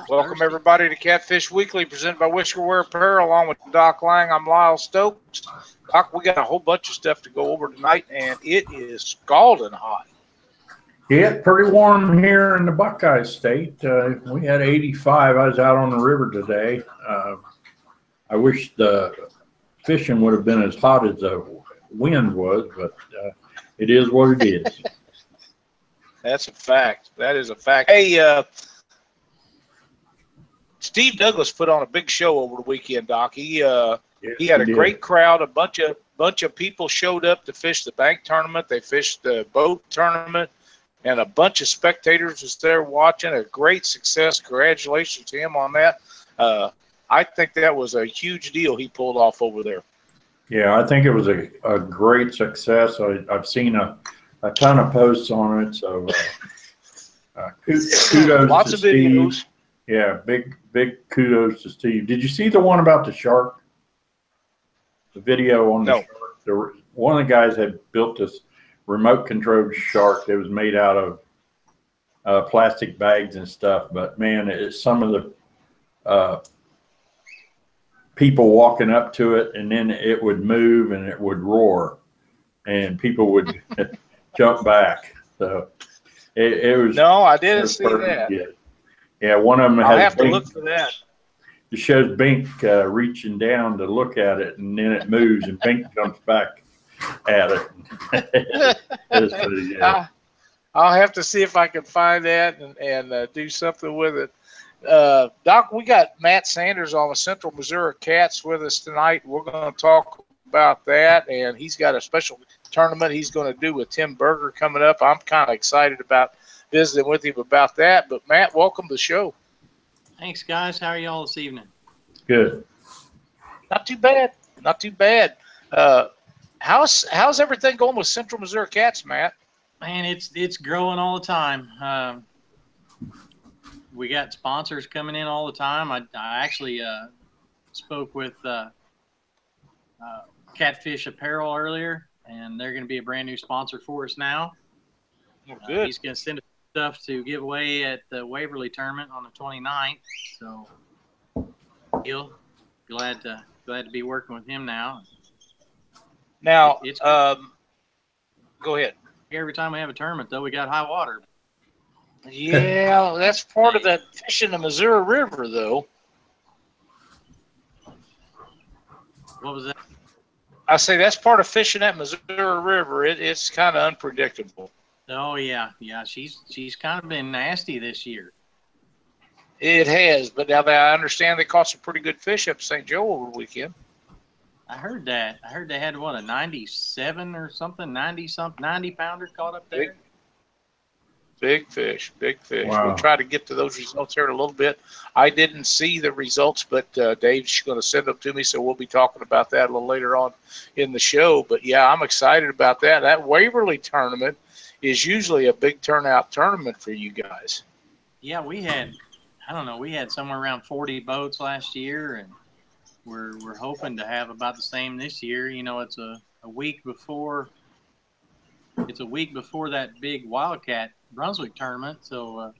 Welcome everybody to Catfish Weekly, presented by Whiskerware Apparel, along with Doc Lang. I'm Lyle Stokes. Doc, we got a whole bunch of stuff to go over tonight, and it is scalding hot. Yeah, pretty warm here in the Buckeye State. We had 85. I was out on the river today. I wish the fishing would have been as hot as the wind was, but it is what it is. That's a fact. That is a fact. Hey, Steve Douglas put on a big show over the weekend, Doc. He had a great crowd. A bunch of people showed up to fish the bank tournament. They fished the boat tournament, and a bunch of spectators was there watching. A great success. Congratulations to him on that. I think that was a huge deal he pulled off over there. Yeah, I think it was a great success. I've seen a ton of posts on it. So kudos Lots to of videos. Steve. Yeah, big kudos to Steve. Did you see the one about the shark? The video on the shark? One of the guys had built this remote-controlled shark that was made out of plastic bags and stuff. But, man, some of the people walking up to it, and then it would move and it would roar, and people would jump back. So it was. No, I didn't see that. Yeah, one of them has. I'll have to look for that. It shows Bink reaching down to look at it, and then it moves, and Bink jumps back at it. I'll have to see if I can find that and do something with it. Doc, we got Matt Sanders on the Central Missouri Cats with us tonight. We're going to talk about that, and he's got a special tournament he's going to do with Tim Berger coming up. I'm kind of excited about visiting with him about that. But Matt, welcome to the show. Thanks, guys. How are y'all this evening? Good. Not too bad. Not too bad. How's everything going with Central Missouri Cats, Matt? Man, it's growing all the time. We got sponsors coming in all the time. I actually spoke with Catfish Apparel earlier, and they're going to be a brand new sponsor for us now. Good. He's going to send us stuff to give away at the Waverly tournament on the 29th. So, glad to be working with him now. Now, go ahead. Every time we have a tournament, though, we got high water. Yeah, that's part of that fishing the Missouri River, though. What was that? I say that's part of fishing that Missouri River. It's kind of unpredictable. Oh yeah. She's kind of been nasty this year. It has, but now I understand they caught some pretty good fish up St. Joe over the weekend. I heard that. I heard they had a 97 or something, 90 pounder caught up there. Big fish. Wow. We'll try to get to those results here in a little bit. I didn't see the results, but Dave's going to send them to me, so we'll be talking about that a little later on in the show. But, yeah, I'm excited about that. That Waverly tournament is usually a big turnout tournament for you guys. Yeah, we had somewhere around 40 boats last year, and we're hoping to have about the same this year. You know, it's a week before that big Wildcat Brunswick tournament, so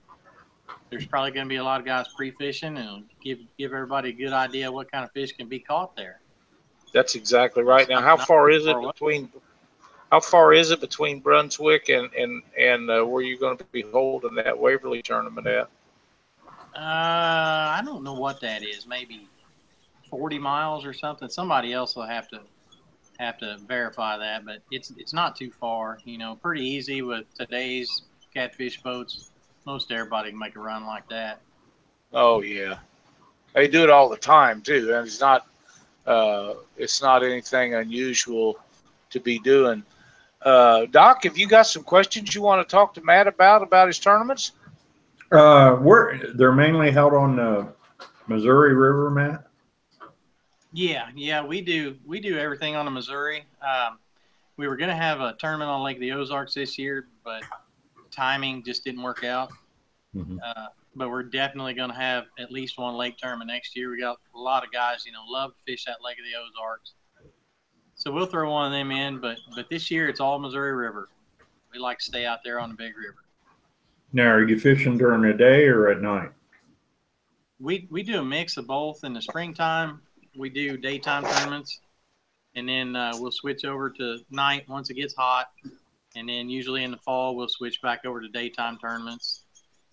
there's probably going to be a lot of guys pre-fishing and give everybody a good idea what kind of fish can be caught there. That's exactly right. Now, how far is it between Brunswick and where you're going to be holding that Waverly tournament at? I don't know what that is. Maybe 40 miles or something. Somebody else will have to verify that, but it's not too far. You know, pretty easy with today's catfish boats. Most everybody can make a run like that. Oh yeah, they do it all the time too, and it's not anything unusual to be doing. Doc, have you got some questions you want to talk to Matt about his tournaments? They're mainly held on the Missouri River, Matt. Yeah, we do everything on the Missouri. We were going to have a tournament on Lake of the Ozarks this year, but timing just didn't work out. Mm-hmm. But we're definitely going to have at least one lake tournament next year. We got a lot of guys, love to fish that Lake of the Ozarks. So we'll throw one of them in, but this year it's all Missouri River. We like to stay out there on the big river. Now, are you fishing during the day or at night? we do a mix of both. In the springtime, we do daytime tournaments, and then we'll switch over to night once it gets hot. And then usually in the fall, we'll switch back over to daytime tournaments.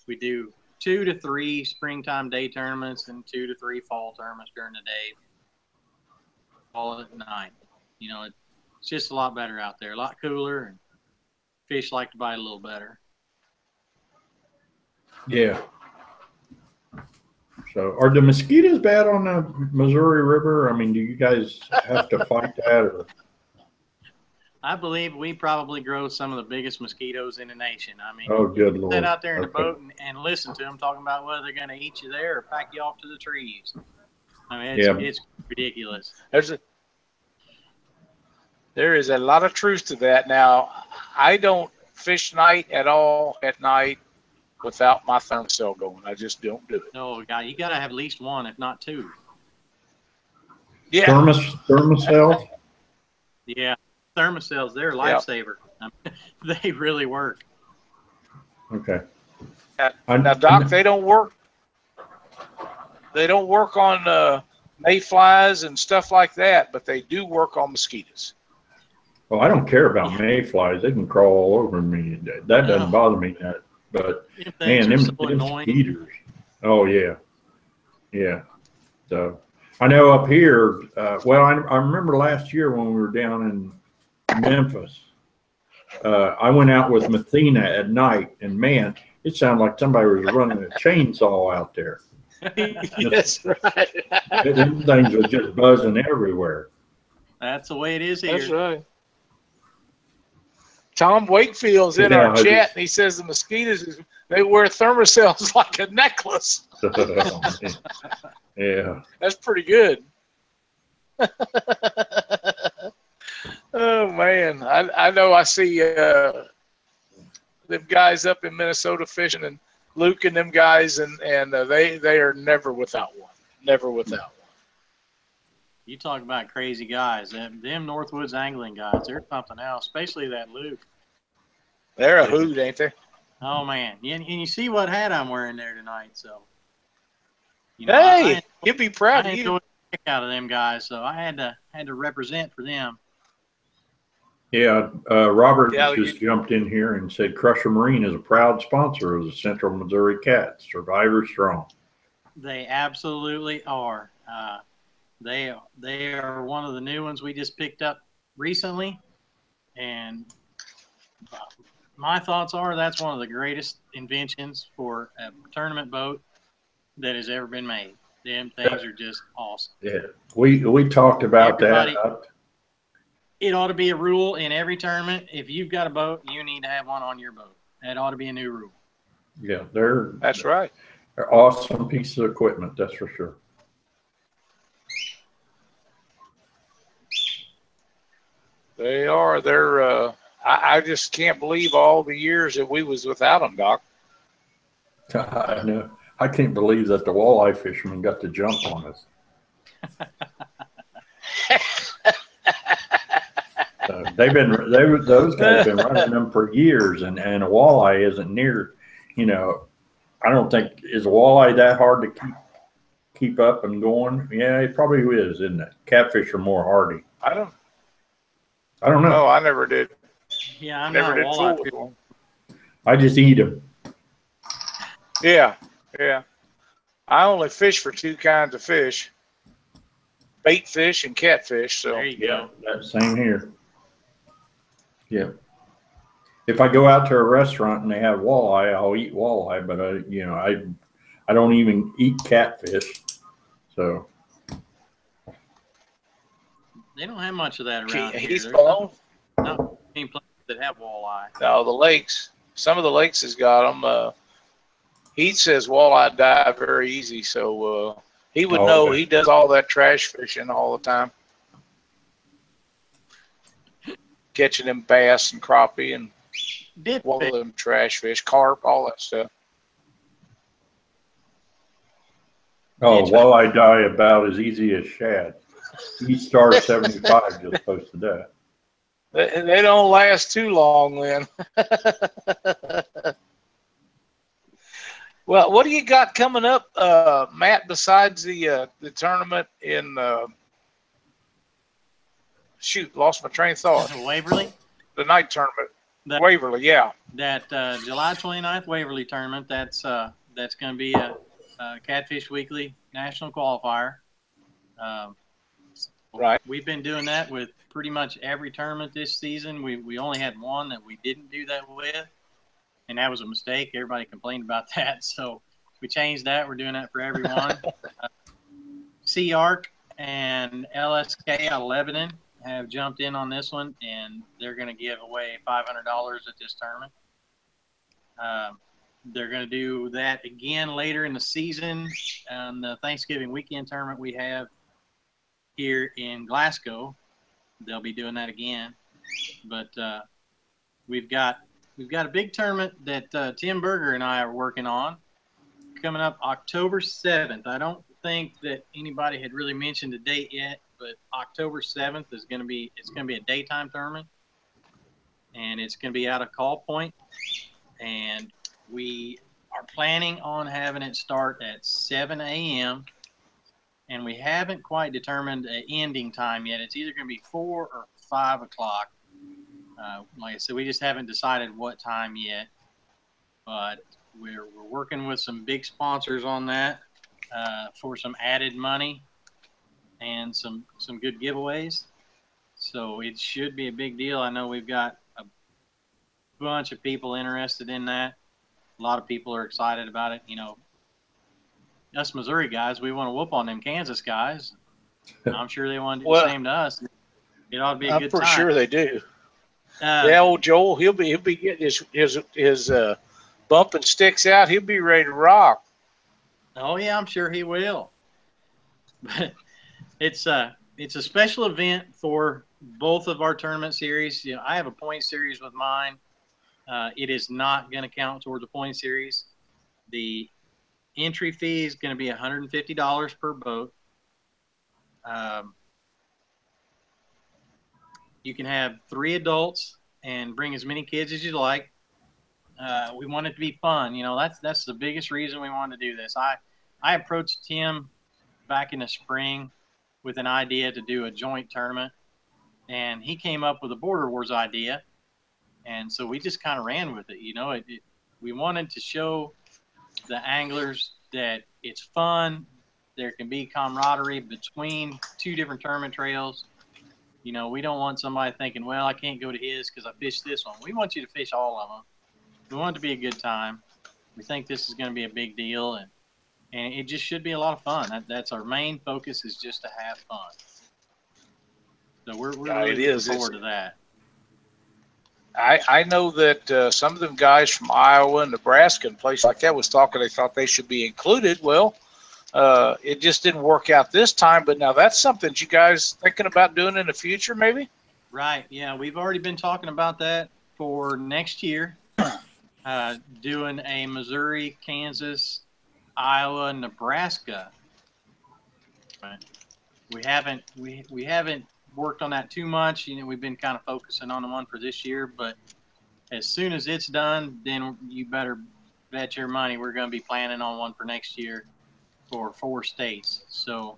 We do 2 to 3 springtime day tournaments and 2 to 3 fall tournaments during the day. All at night. You know, it's just a lot better out there, a lot cooler, and fish like to bite a little better. Yeah. So, are the mosquitoes bad on the Missouri River? I mean, do you guys have to fight that? Or? I believe we probably grow some of the biggest mosquitoes in the nation. I mean, oh, good Lord. Sit out there in the boat and listen to them talking about whether they're going to eat you there or pack you off to the trees. I mean, it's ridiculous. There is a lot of truth to that. Now, I don't fish night at all at night without my thermocell going. I just don't do it. No, God, you got to have at least one, if not 2. Yeah. Thermocell? Yeah. Thermocells, they're a lifesaver. I mean, they really work. Okay. Now, Doc, they don't work. They don't work on mayflies and stuff like that, but they do work on mosquitoes. Well, I don't care about mayflies. They can crawl all over me. That doesn't bother me. But man, them mosquitoes. Oh yeah, yeah. So I know up here. Well, I remember last year when we were down in Memphis. I went out with Mathena at night, and man, it sounded like somebody was running a chainsaw out there. That's right. Them things were just buzzing everywhere. That's the way it is here. That's right. Tom Wakefield's in our chat, and he says the mosquitoes, they wear thermocells like a necklace. Yeah. That's pretty good. Oh, man. I know I see them guys up in Minnesota fishing, and Luke and them guys, and they are never without one. Never without one. You talk about crazy guys. Them Northwoods angling guys, they're something else, especially that Luke. They're a hoot, ain't they? Oh, man. And you see what hat I'm wearing there tonight, so. You know, hey, you'll be proud of you. I enjoyed the heck out of them guys, so I had to represent for them. Yeah, Robert just jumped in here and said Crusher Marine is a proud sponsor of the Central Missouri Cats. Survivor Strong. They absolutely are. They are one of the new ones we just picked up recently, and my thoughts are that's one of the greatest inventions for a tournament boat that has ever been made. Them things are just awesome. Yeah, we talked about that. It ought to be a rule in every tournament. If you've got a boat, you need to have one on your boat. That ought to be a new rule. Yeah, that's right. They're awesome pieces of equipment, that's for sure. They are. They're. I just can't believe all the years that we was without them, Doc. I know. I can't believe that the walleye fishermen got the jump on us. Those guys have been running them for years, and a walleye isn't near. You know, I don't think is a walleye that hard to keep up and going. Yeah, it probably is, isn't it? Catfish are more hardy. I don't know. No, I never did. Yeah, I never did fool with them. I just eat them. Yeah. I only fish for 2 kinds of fish: bait fish and catfish. So there you go. That's same here. Yeah. If I go out to a restaurant and they have walleye, I'll eat walleye, but I don't even eat catfish. So they don't have much of that around here. He's blown. Not many places that have walleye. No, the lakes. Some of the lakes has got them. He says walleye die very easy, so he would know. Okay. He does all that trash fishing all the time, catching them bass and crappie and all of them trash fish, carp, all that stuff. Oh, walleye die about as easy as shad. Each star 75 just posted that. They don't last too long, then. Well, what do you got coming up, Matt? Besides the tournament in shoot, lost my train of thought. Waverly. The night tournament. Waverly, yeah. That July 29th Waverly tournament. That's going to be a Catfish Weekly National Qualifier. Right. We've been doing that with pretty much every tournament this season. We only had one that we didn't do that with, and that was a mistake. Everybody complained about that, so we changed that. We're doing that for everyone. Sea Arc and LSK out of Lebanon have jumped in on this one, and they're going to give away $500 at this tournament. They're going to do that again later in the season on the Thanksgiving weekend tournament we have here in Glasgow. They'll be doing that again. But we've got a big tournament that Tim Berger and I are working on coming up October 7th. I don't think that anybody had really mentioned the date yet, but October 7th is going to be a daytime tournament, and it's going to be out of Call Point, and we are planning on having it start at 7 a.m. and we haven't quite determined an ending time yet. It's either going to be 4 or 5 o'clock. Like I said, we just haven't decided what time yet, but we're working with some big sponsors on that for some added money and some good giveaways. So it should be a big deal. I know we've got a bunch of people interested in that. A lot of people are excited about it. You know, us Missouri guys, we want to whoop on them Kansas guys. I'm sure they want to do the same to us. It ought to be a good time. I'm for sure they do. Yeah, old Joel, he'll be getting his bumping sticks out. He'll be ready to rock. Oh yeah, I'm sure he will. But it's a special event for both of our tournament series. You know, I have a point series with mine. It is not going to count towards the point series. The entry fee is going to be $150 per boat. You can have 3 adults and bring as many kids as you like. We want it to be fun. You know, that's the biggest reason we wanted to do this. I approached Tim back in the spring with an idea to do a joint tournament, and he came up with a Border Wars idea, and so we just kind of ran with it. You know, we wanted to show the anglers that it's fun. There can be camaraderie between 2 different tournament trails. You know, we don't want somebody thinking, well, I can't go to his because I fished this one. We want you to fish all of them. We want it to be a good time. We think this is going to be a big deal, and it just should be a lot of fun. That's our main focus, is just to have fun. So we're really looking forward to that. I know that some of them guys from Iowa and Nebraska and places like that was talking. They thought they should be included. Well, it just didn't work out this time. But now that's something that you guys thinking about doing in the future, maybe? Right. Yeah, we've already been talking about that for next year. Doing a Missouri, Kansas, Iowa, Nebraska. Right. We haven't worked on that too much. You know, we've been kind of focusing on the one for this year, but as soon as it's done, then you better bet your money we're going to be planning on one for next year for 4 states. So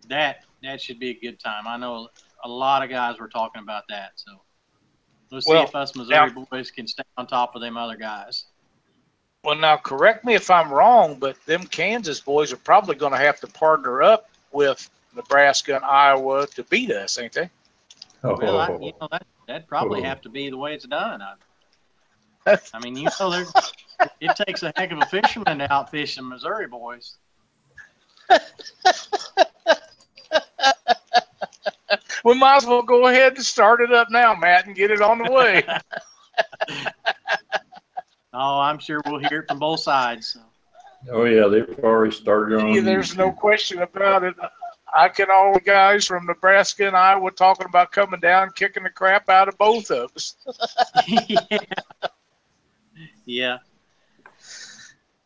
that should be a good time. I know a lot of guys were talking about that. So let's see if us Missouri boys can stay on top of them other guys. Well, now correct me if I'm wrong, but them Kansas boys are probably going to have to partner up with Nebraska and Iowa to beat us, ain't they? Well, that'd probably have to be the way it's done. I mean, you know, it takes a heck of a fisherman to outfish the Missouri boys. We might as well go ahead and start it up now, Matt, and get it on the way. Oh, I'm sure we'll hear it from both sides. So. Oh, yeah, they've already started on There's YouTube. no question about it. I can all the guys from Nebraska and Iowa talking about coming down, kicking the crap out of both of us. Yeah.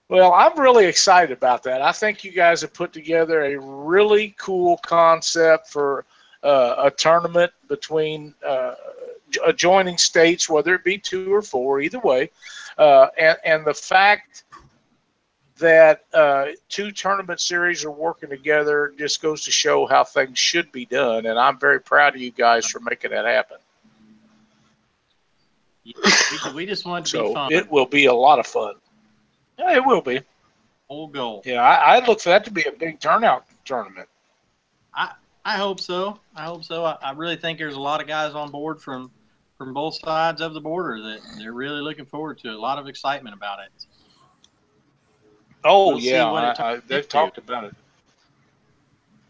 Well, I'm really excited about that. I think you guys have put together a really cool concept for a tournament between adjoining states, whether it be 2 or 4, either way. And the fact that two tournament series are working together just goes to show how things should be done, and I'm very proud of you guys for making that happen. We just want it to be fun. It will be a lot of fun. Yeah, it will be. Whole goal. Yeah, I look for that to be a big turnout tournament. I hope so. I hope so. I really think there's a lot of guys on board from both sides of the border that they're really looking forward to. A lot of excitement about it. Oh, yeah, they've talked about it.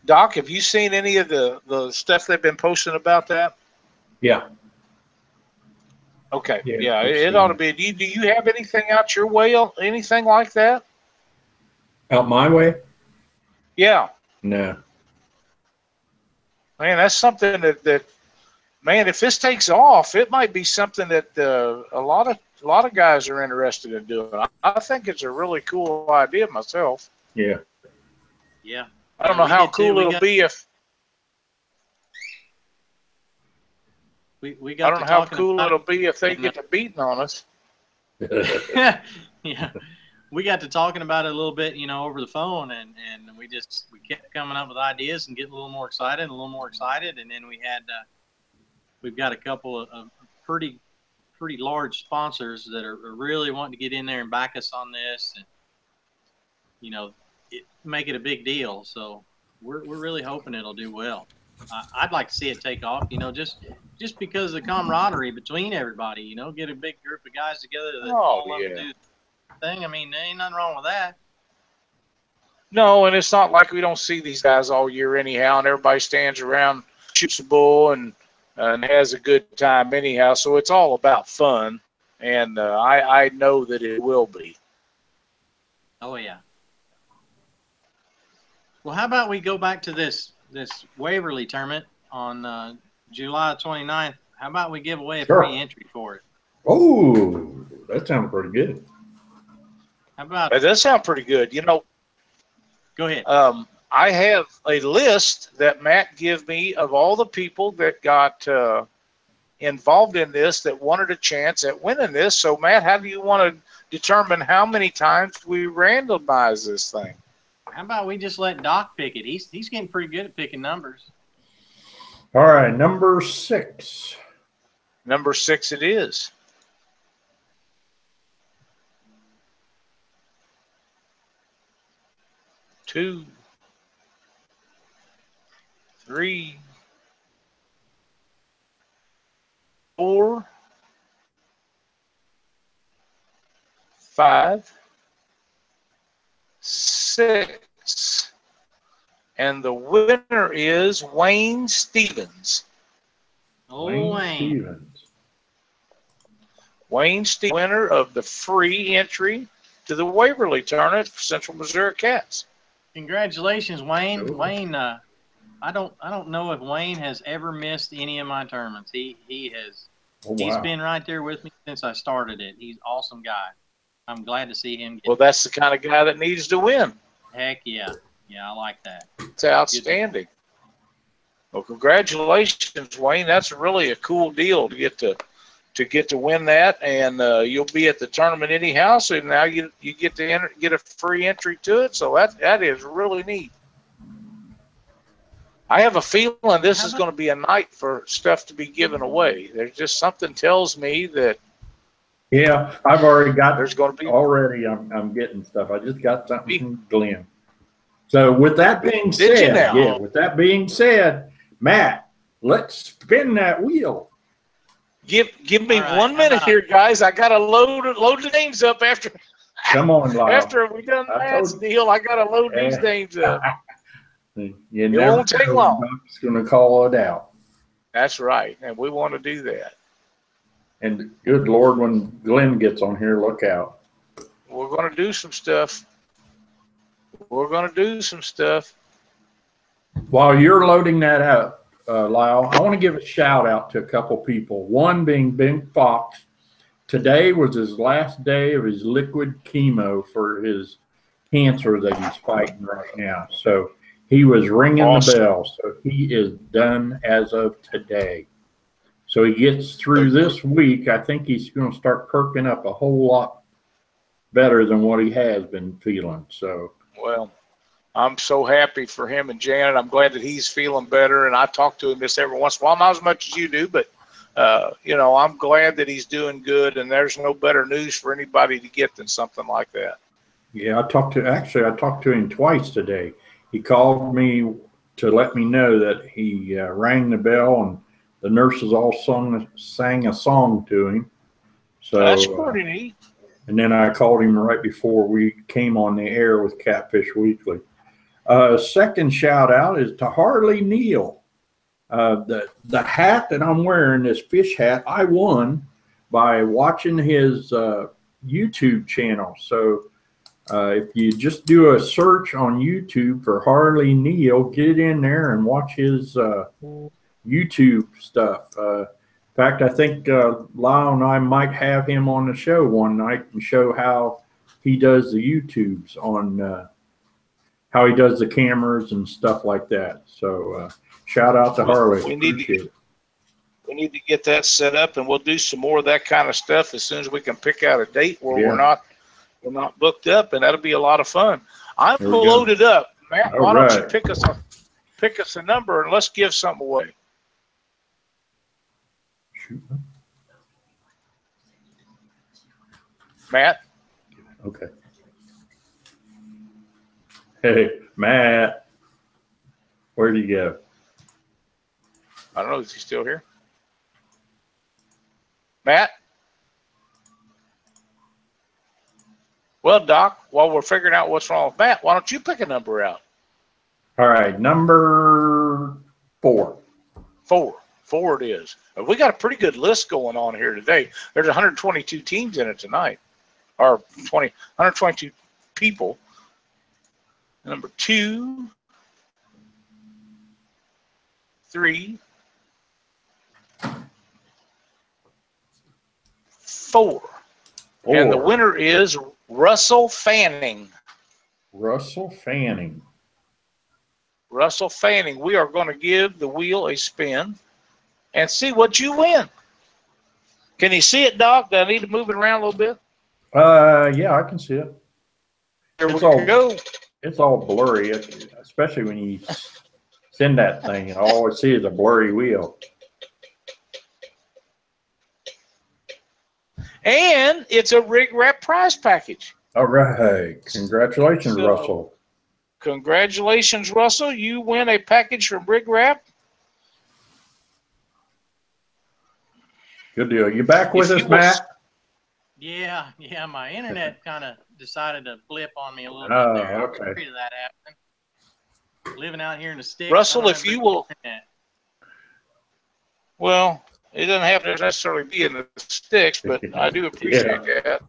Doc, have you seen any of the stuff they've been posting about that? Yeah. Okay. Yeah, it ought to be. Do you have anything out your way, anything like that? Out my way? Yeah. No. Man, that's something that man, if this takes off, it might be something that a lot of guys are interested in doing. I think it's a really cool idea myself. Yeah. Yeah. I don't know how cool it'll be if. We got I don't know how cool it'll be if they get to beating on us. Yeah. We got to talking about it a little bit, over the phone, and we kept coming up with ideas and getting a little more excited, and then we've got a couple of pretty large sponsors that are really wanting to get in there and back us on this, and make it a big deal. So we're really hoping it'll do well. I'd like to see it take off, just because of the camaraderie between everybody, get a big group of guys together that all love to do the thing. I mean, there ain't nothing wrong with that. No, and it's not like we don't see these guys all year anyhow, and everybody stands around, shoots a bull, and has a good time anyhow. So it's all about fun, and I know that it will be. Oh, yeah. Well, how about we go back to this Waverly tournament on July 29th? How about we give away a free entry for it? Oh, that sounds pretty good. How about that does sound pretty good. Go ahead. I have a list that Matt gave me of all the people that got involved in this that wanted a chance at winning this. So, Matt, how do you want to determine how many times we randomize this thing? How about we just let Doc pick it? He's getting pretty good at picking numbers. All right, number 6. Number 6 it is. 2, 3, 4, 5, 6, and the winner is Wayne Stevens. Wayne Stevens, winner of the free entry to the Waverly tournament for Central Missouri Cats. Congratulations, Wayne. Ooh. Wayne, I don't know if Wayne has ever missed any of my tournaments. He has. Oh, wow. He's been right there with me since I started it. He's an awesome guy. I'm glad to see him. Well, that's the kind of guy that needs to win. Heck yeah. Yeah, I like that. It's outstanding. Well, congratulations, Wayne. That's really a cool deal to get to win that, and you'll be at the tournament anyhow. So now you get to get a free entry to it. So that is really neat. I have a feeling this is going to be a night for stuff to be given away. There's just something tells me that. Yeah, I've already got. There's going to be already. I'm getting stuff. I just got something from Glen. So with that being said, with that being said, Matt, let's spin that wheel. Give me 1 minute here, guys. I got to load the names up after. Come on, Lyle. After we done Matt's deal, I got to load these names up. It won't take long. Doc's going to call it out. That's right, and we want to do that. And good Lord, when Glen gets on here, look out. We're going to do some stuff. While you're loading that up, Lyle, I want to give a shout out to a couple people. One being Big Fox. Today was his last day of his liquid chemo for his cancer that he's fighting right now. So he was ringing the bell. So he is done as of today. So he gets through this week. I think he's going to start perking up a whole lot better than what he has been feeling. So, well, I'm so happy for him and Janet. I'm glad that he's feeling better, and I talk to him just every once in a while, not as much as you do, but you know, I'm glad that he's doing good, and there's no better news for anybody to get than something like that. yeah, I talked to him twice today. He called me to let me know that he rang the bell and the nurses all sang a song to him. So that's pretty neat. And then I called him right before we came on the air with Catfish Weekly. Second shout out is to Harley Neal. The hat that I'm wearing, this fish hat, I won by watching his YouTube channel. So if you just do a search on YouTube for Harley Neal, get in there and watch his YouTube stuff. In fact, I think Lyle and I might have him on the show one night and show how he does the YouTubes on how he does the cameras and stuff like that. So shout out to Harley. We need to get that set up, and we'll do some more of that kind of stuff as soon as we can pick out a date where we're not booked up, and that'll be a lot of fun. I'm loaded up, Matt. Why don't you pick us a number and let's give something away. Matt. Okay. Hey, Matt. Where'd he go? I don't know. Is he still here? Matt? Well, Doc, while we're figuring out what's wrong with Matt, why don't you pick a number out? All right, number 4. 4. 4 it is. We got a pretty good list going on here today. There's 122 teams in it tonight, or 122 people. Number 2, 3, 4. And the winner is Russell Fanning. Russell Fanning. Russell Fanning. We are going to give the wheel a spin and see what you win. Can you see it, Doc? Do I need to move it around a little bit? Yeah, I can see it. There we go. It's all blurry, especially when you send that thing. All I see is a blurry wheel. And it's a RigRap prize package. All right. Congratulations, Russell. Congratulations, Russell. You win a package from RigRap. Good deal. You back with us, Matt? Yeah. My internet kind of decided to flip on me a little bit there. Okay. I'm afraid of that happening. Living out here in the sticks. Russell, if you will. Well, it doesn't have to necessarily be in the sticks, but I do appreciate that.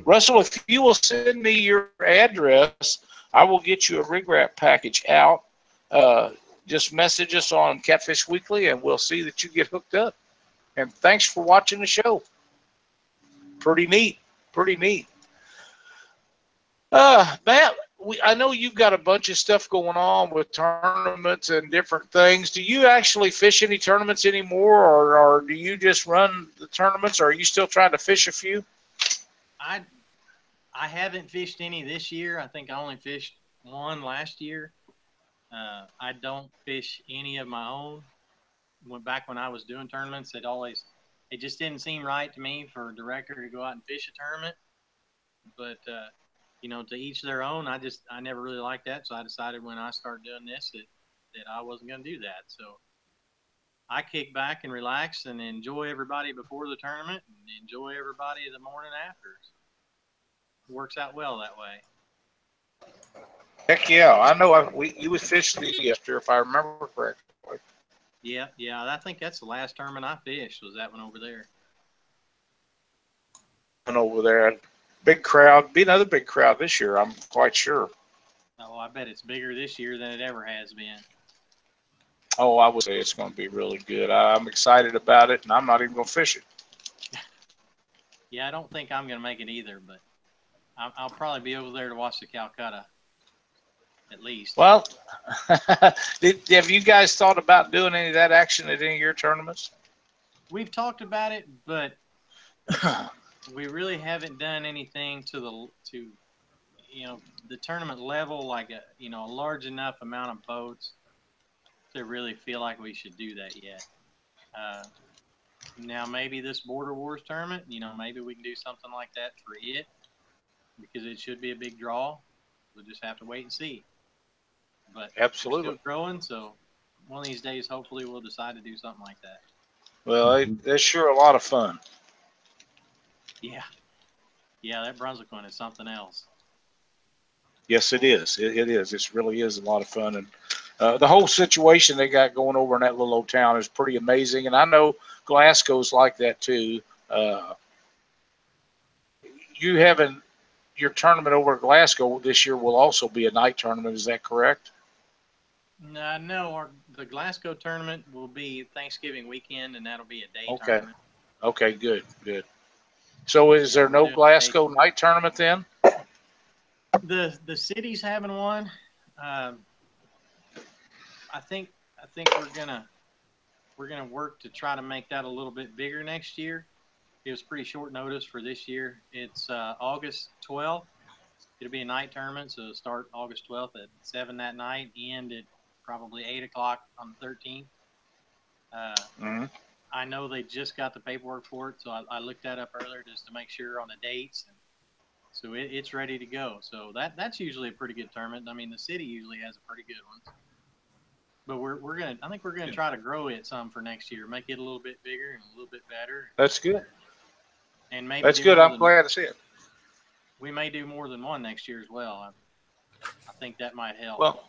Russell, if you will send me your address, I will get you a RigRap package out. Just message us on Catfish Weekly, and we'll see that you get hooked up. And thanks for watching the show. Pretty neat. Pretty neat. Matt, I know you've got a bunch of stuff going on with tournaments and different things. Do you actually fish any tournaments anymore, or do you just run the tournaments, or are you still trying to fish a few? I haven't fished any this year. I think I only fished one last year. I don't fish any of my own. Back when I was doing tournaments, it just didn't seem right to me for a director to go out and fish a tournament. But to each their own. I never really liked that, so I decided when I started doing this that I wasn't going to do that. So I kick back and relax and enjoy everybody before the tournament and enjoy everybody the morning after. It works out well that way. Heck yeah. I know you was fishing yesterday, if I remember correctly. Yeah. I think that's the last tournament I fished was that one over there. Over there. Big crowd. Be another big crowd this year, I'm quite sure. Oh, I bet it's bigger this year than it ever has been. Oh, I would say it's going to be really good. I'm excited about it, and I'm not even going to fish it. Yeah, I don't think I'm going to make it either, but I'll probably be over there to watch the Calcutta, at least. Well, have you guys thought about doing any of that action at any of your tournaments? We've talked about it, but we really haven't done anything to the tournament level, like a large enough amount of boats to really feel like we should do that yet. Now maybe this Border Wars tournament, maybe we can do something like that for it, because it should be a big draw. We'll just have to wait and see. But absolutely, we're still growing, so one of these days, hopefully, we'll decide to do something like that. Well, that's sure a lot of fun. Yeah, that Brunswick one is something else. Yes, it is. It is. It really is a lot of fun, and the whole situation they got going over in that little old town is pretty amazing. And I know Glasgow's like that too. You having your tournament over at Glasgow this year will also be a night tournament. Is that correct? No, the Glasgow tournament will be Thanksgiving weekend, and that'll be a day Okay. tournament. Okay, good. So is there no Glasgow night tournament then? The city's having one. I think we're gonna work to try to make that a little bit bigger next year. It was pretty short notice for this year. It's August 12th. It'll be a night tournament, so it'll start August 12th at 7 that night, end at probably 8 o'clock on the 13th. I know they just got the paperwork for it, so I looked that up earlier just to make sure on the dates, and so it's ready to go. So that's usually a pretty good tournament. I mean, the city usually has a pretty good one. But I think we're gonna try to grow it some for next year, make it a little bit bigger and a little bit better. That's good. And maybe that's good. I'm glad to see it. We may do more than one next year as well. I think that might help. Well,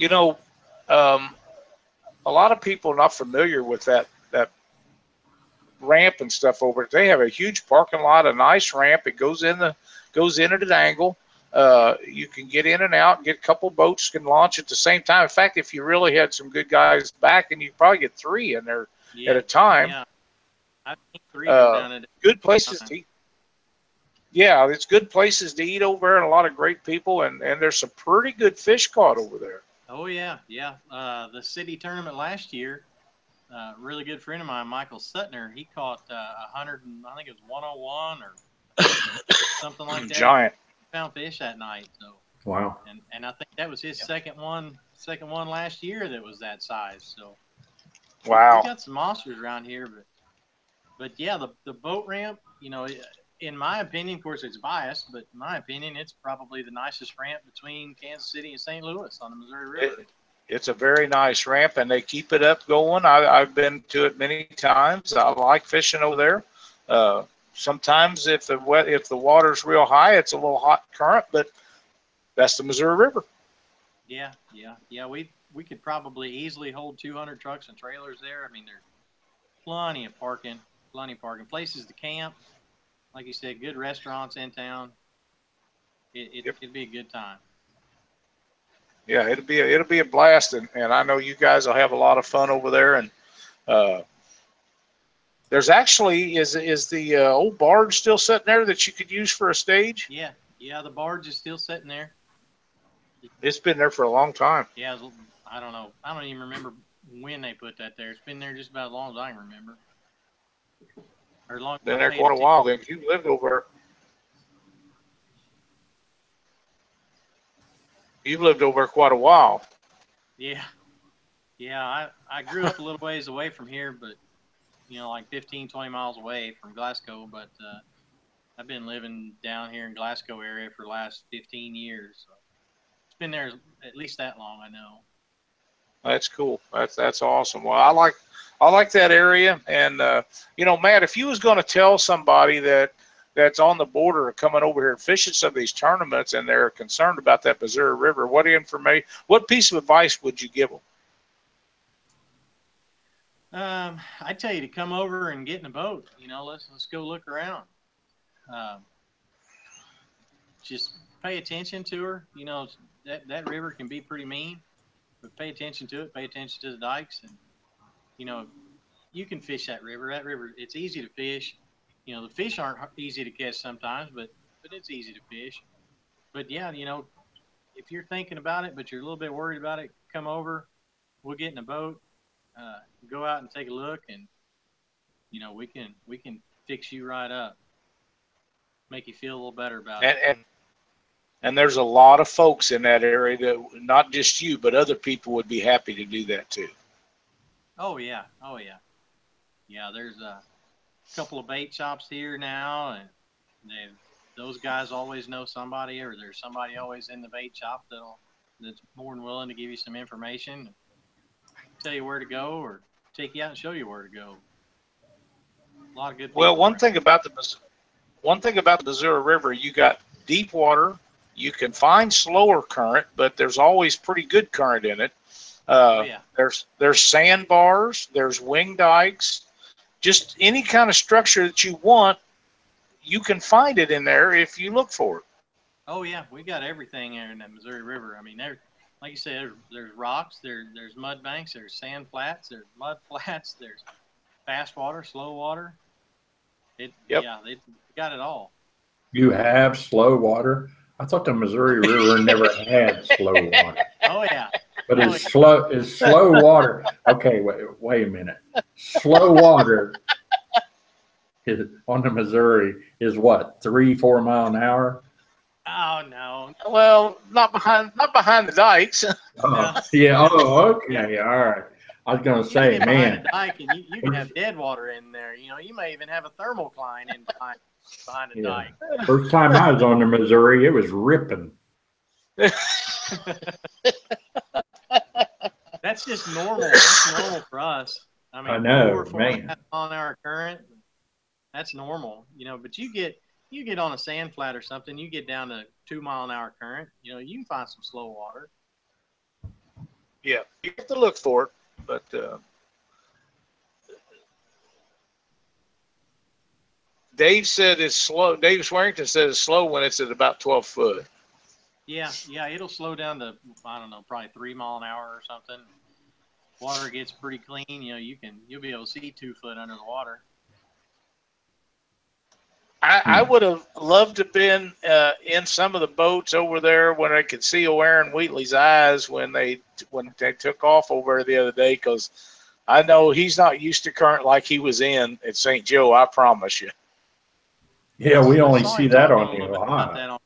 a lot of people are not familiar with that ramp and stuff over it. They have a huge parking lot, a nice ramp. It goes in at an angle. You can get in and out, get a couple boats can launch at the same time. In fact, if you really had some good guys back, and you probably get 3 in there at a time. Yeah. I think 3 go down at good places to eat. Yeah, it's good places to eat over there, and a lot of great people, and there's some pretty good fish caught over there. Oh yeah. The city tournament last year, really good friend of mine, Michael Suttner, he caught 100, and I think it was 101 or something like that. Giant. Found fish that night. So wow. And I think that was his second one last year that was that size. So wow. We got some monsters around here, but yeah, the boat ramp, in my opinion, of course it's biased, but in my opinion, it's probably the nicest ramp between Kansas City and St. Louis on the Missouri River. It's a very nice ramp, and they keep it up going. I've been to it many times. I like fishing over there. Sometimes if the water's real high, it's a little hot current, but that's the Missouri River. Yeah. We could probably easily hold 200 trucks and trailers there. I mean, there's plenty of parking, places to camp. Like you said, good restaurants in town. It'd be a good time. Yeah, it'll be a blast, and I know you guys will have a lot of fun over there. And there's actually is the old barge still sitting there that you could use for a stage? Yeah, the barge is still sitting there. It's been there for a long time. Yeah, I don't know. I don't even remember when they put that there. It's been there just about as long as I can remember. Been there quite a while. Then you lived over. You've lived over quite a while. Yeah. I grew up a little ways away from here, but like 15, 20 miles away from Glasgow. But I've been living down here in Glasgow area for the last 15 years. So it's been there at least that long, I know. That's cool. That's awesome. Well, I like that area. And Matt, if you was going to tell somebody that's on the border of coming over here and fishing some of these tournaments, and they're concerned about that Missouri River, what piece of advice would you give them? I'd tell you to come over and get in a boat. Let's go look around. Just pay attention to her. That river can be pretty mean, but pay attention to it. Pay attention to the dikes, and you can fish that river. That river, it's easy to fish. The fish aren't easy to catch sometimes, but it's easy to fish. But yeah, if you're thinking about it, but you're a little bit worried about it, come over. We'll get in a boat, go out and take a look, and we can fix you right up. make you feel a little better about it. And there's a lot of folks in that area that not just you, but other people would be happy to do that too. Oh yeah, oh yeah, yeah. There's a couple of bait shops here now, and those guys always know somebody, or there's somebody always in the bait shop that's more than willing to give you some information, tell you where to go, or take you out and show you where to go. A lot of good people. Well, one thing about the Missouri River, you got deep water. You can find slower current, but there's always pretty good current in it. There's sandbars, there's wing dikes, just any kind of structure that you want, you can find it in there if you look for it. Oh yeah, we got everything in the Missouri River. I mean, like you said, there's rocks, there's mud banks, there's sand flats, there's mud flats, there's fast water, slow water. Yeah, they got it all. You have slow water? I thought the Missouri River never had slow water. Oh yeah. But is slow water? Okay, wait a minute. Slow water on the Missouri is what, 3-4 mile an hour? Oh no. Well, not behind the dikes. Yeah. Oh, okay. All right. I was gonna say, man. Behind a dike, and you can have dead water in there. You know, you may even have a thermocline in behind a dike. First time I was on the Missouri, it was ripping. That's just normal. That's normal for us. I mean, I know, 4 man. on our current, that's normal. You know, but you get on a sand flat or something, you get down to 2 mile an hour current. You know, you can find some slow water. Yeah, you have to look for it, but Dave said it's slow. Dave Swearington said it's slow when it's at about 12 foot. Yeah, it'll slow down to, I don't know, probably 3 mile an hour or something. Water gets pretty clean. You know, you'll be able to see 2 foot under the water. I would have loved to have been in some of the boats over there when I could see Aaron Wheatley's eyes when they took off over there the other day, because I know he's not used to current like he was in at St. Joe. I promise you. Yeah, we only see that on the Ohio.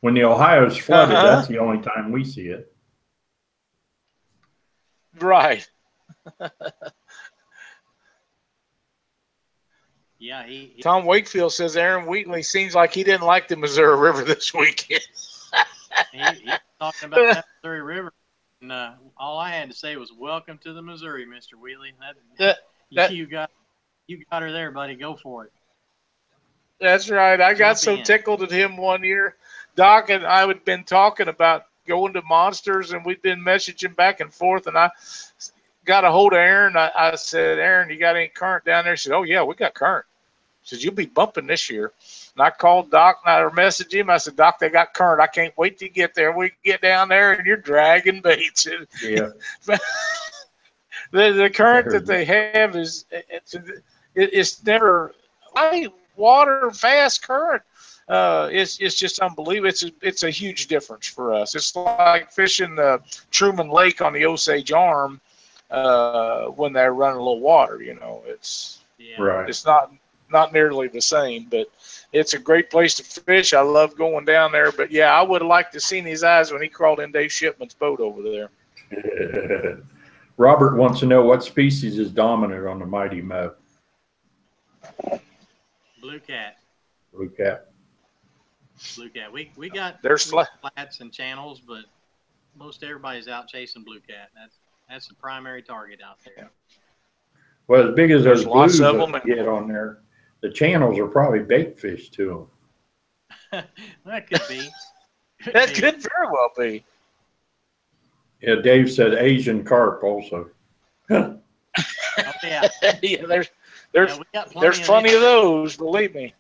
When the Ohio's flooded, that's the only time we see it. Right. Yeah, Tom Wakefield says Aaron Wheatley seems like he didn't like the Missouri River this weekend. He's talking about that Missouri River, and all I had to say was, "Welcome to the Missouri, Mr. Wheatley." You got her there, buddy. Go for it. That's right. I got so tickled at him one year. Doc and I had been talking about going to Monsters, and we'd been messaging back and forth, and I got a hold of Aaron. I said, "Aaron, you got any current down there?" He said, "Oh, yeah, we got current." He said, "You'll be bumping this year." And I called Doc, and I messaged him. I said, "Doc, they got current. I can't wait to get there. We get down there, and you're dragging baits." Yeah. The current that they have it's never light water, fast current. It's just unbelievable. It's a huge difference for us. It's like fishing the Truman Lake on the Osage Arm when they're running a little water. You know, it's not nearly the same, but it's a great place to fish. I love going down there. But yeah, I would have liked to seen his eyes when he crawled in Dave Shipman's boat over there. Robert wants to know what species is dominant on the Mighty Mo. Blue cat. Blue cat. Blue cat. We got there's flats and channels, but most everybody's out chasing blue cat. That's the primary target out there. Well, as big as those blues of them get on there, the channels are probably bait fish to them. That could be. That could very well be. Yeah, Dave said Asian carp also. Oh, yeah. Yeah, there's plenty of those, believe me.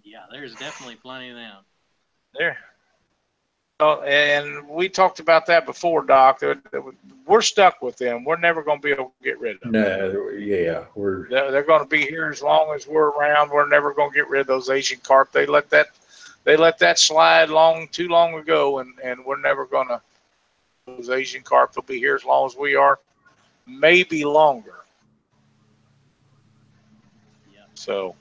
Yeah, there's definitely plenty of them. There. Oh, and we talked about that before, Doc. We're stuck with them. We're never going to be able to get rid of them. No, yeah, they're going to be here as long as we're around. We're never going to get rid of those Asian carp. They let that slide too long ago, and we're never going to. Those Asian carp will be here as long as we are, maybe longer. So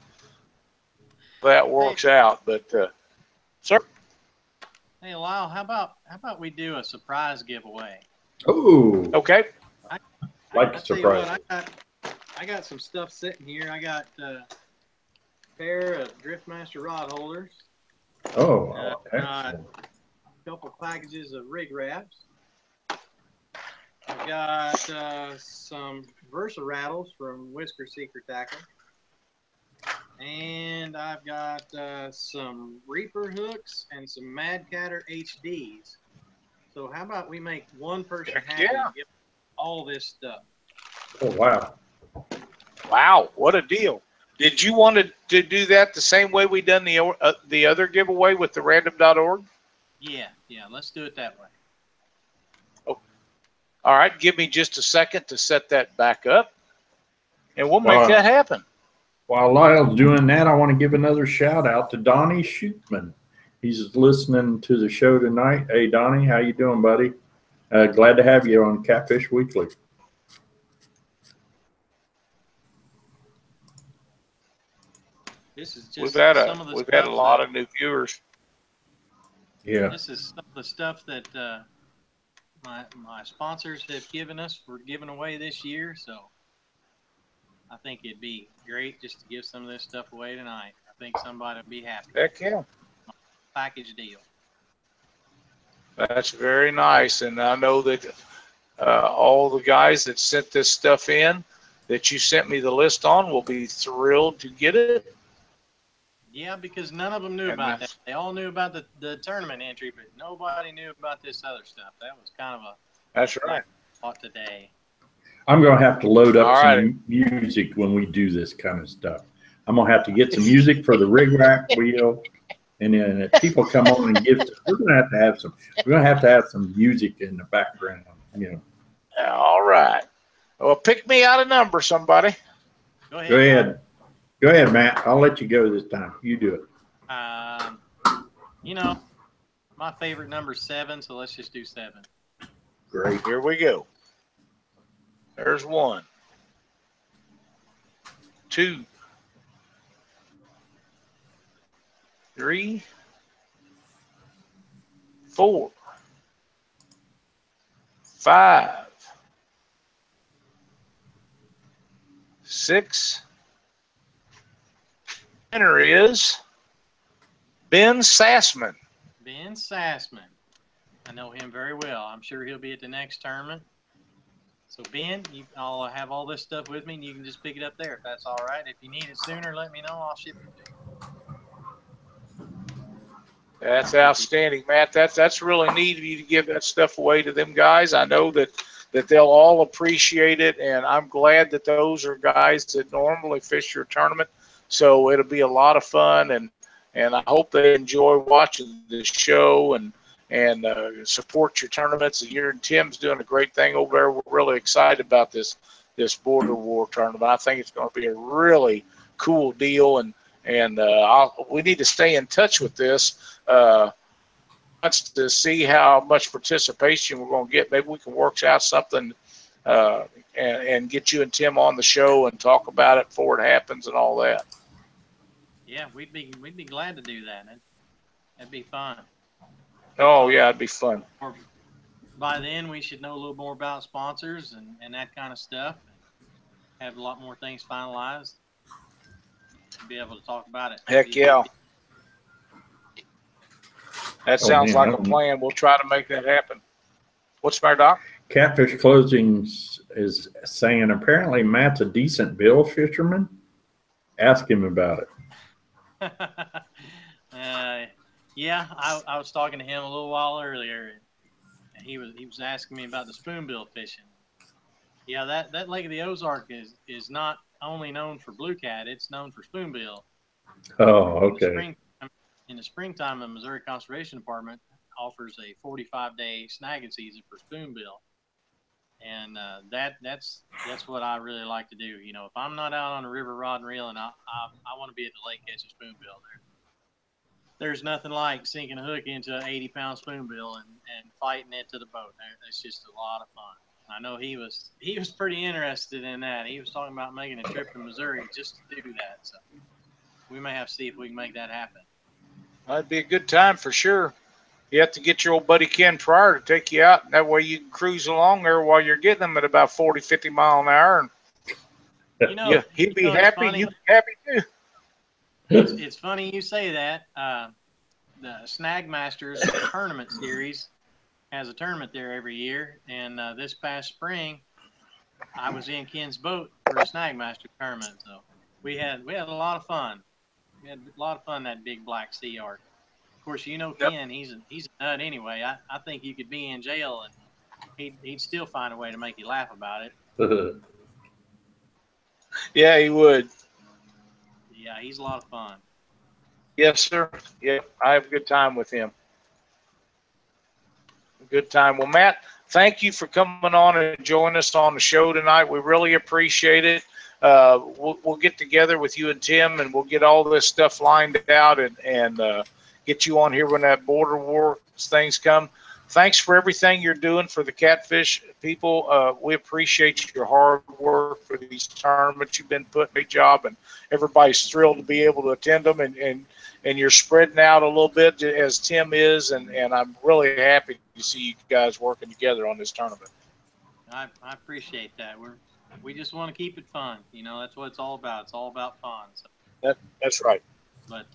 that works out. But sir, hey Lyle, how about we do a surprise giveaway? Oh, okay. Like a surprise. I got some stuff sitting here. I got a pair of Driftmaster rod holders. Oh, A couple packages of RigRaps. I've got some Versa rattles from Whisker Secret Tackle. And I've got some Reaper hooks and some Mad Catter HDs. So how about we make one person happy and give all this stuff? Oh, wow. Wow, what a deal. Did you want to do that the same way we done the other giveaway with the random.org? Yeah, let's do it that way. Oh, all right, give me just a second to set that back up, and we'll make that happen. While Lyle's doing that, I want to give another shout out to Donnie Shootman. He's listening to the show tonight. Hey, Donnie, how you doing, buddy? Glad to have you on Catfish Weekly. This is just we've had a lot of new viewers. Yeah. This is some of the stuff that my sponsors have given us for giving away this year. So I think it'd be great just to give some of this stuff away tonight. I think somebody would be happy. Heck yeah. Package deal. That's very nice. And I know that all the guys that sent this stuff in that you sent me the list on will be thrilled to get it. Yeah, because none of them knew about that. They all knew about the tournament entry, but nobody knew about this other stuff. That was kind of a that's right. thought today. I'm going to have to load up some music when we do this kind of stuff. I'm going to have to get some music for the RigRap wheel. And then if people come on and give us, we're going to have some. We're going to have some music in the background. You know. All right. Well, pick me out a number, somebody. Go ahead. Go ahead. Go ahead, Matt. I'll let you go this time. You do it. You know, my favorite number is 7, so let's just do 7. Great. Here we go. There's 1, 2, 3, 4, 5, 6. Winner is Ben Sassman. Ben Sassman. I know him very well. I'm sure he'll be at the next tournament. So, Ben, I'll have all this stuff with me, and you can just pick it up there if that's all right. If you need it sooner, let me know. I'll ship it to you. That's outstanding, Matt. That's really neat of you to give that stuff away to them guys. I know that they'll all appreciate it, and I'm glad that those are guys that normally fish your tournament. So it'll be a lot of fun, and I hope they enjoy watching the show and support your tournaments. You and Tim's doing a great thing over there. We're really excited about this Border War tournament. I think it's going to be a really cool deal, and we need to stay in touch with this to see how much participation we're going to get. Maybe we can work out something and get you and Tim on the show and talk about it before it happens and all that. Yeah, we'd be glad to do that. That'd be fun. Oh yeah, it'd be fun. By then, we should know a little more about sponsors and that kind of stuff. Have a lot more things finalized. To be able to talk about it. Heck yeah. That sounds like a plan. We'll try to make that happen. What's the matter, Doc? Catfish Closing is saying apparently Matt's a decent bill fisherman. Ask him about it. Yeah, I was talking to him a little while earlier, and he was asking me about the spoonbill fishing. Yeah, that Lake of the Ozark is not only known for blue cat; it's known for spoonbill. Oh, okay. In the springtime, the Missouri Conservation Department offers a 45-day snagging season for spoonbill, and that's what I really like to do. You know, if I'm not out on the river rod and reeling, I want to be at the lake catching spoonbill there. There's nothing like sinking a hook into an 80-pound spoonbill and fighting it to the boat. It's just a lot of fun. I know he was pretty interested in that. He was talking about making a trip to Missouri just to do that. So we may have to see if we can make that happen. That'd be a good time for sure. You have to get your old buddy Ken Pryor to take you out. That way you can cruise along there while you're getting them at about 40, 50 mile an hour. And you know, he'd be happy. You'd be happy too. It's funny you say that. The Snag Masters tournament series has a tournament there every year, and this past spring, I was in Ken's boat for a Snag Master tournament. So we had a lot of fun. We had a lot of fun that big black sea arc. Of course, you know Ken. He's a nut anyway. I think you could be in jail and he'd still find a way to make you laugh about it. Yeah, he would. Yeah, he's a lot of fun. Yes, sir. Yeah, I have a good time with him. Good time. Well, Matt, thank you for coming on and joining us on the show tonight. We really appreciate it. We'll get together with you and Tim, and we'll get all this stuff lined out and get you on here when that border war things come. Thanks for everything you're doing for the Catfish people. We appreciate your hard work for these tournaments. You've been putting a great job, and everybody's thrilled to be able to attend them. And you're spreading out a little bit as Tim is, and I'm really happy to see you guys working together on this tournament. I appreciate that. We just want to keep it fun. You know, that's what it's all about. It's all about fun. So. That's right. But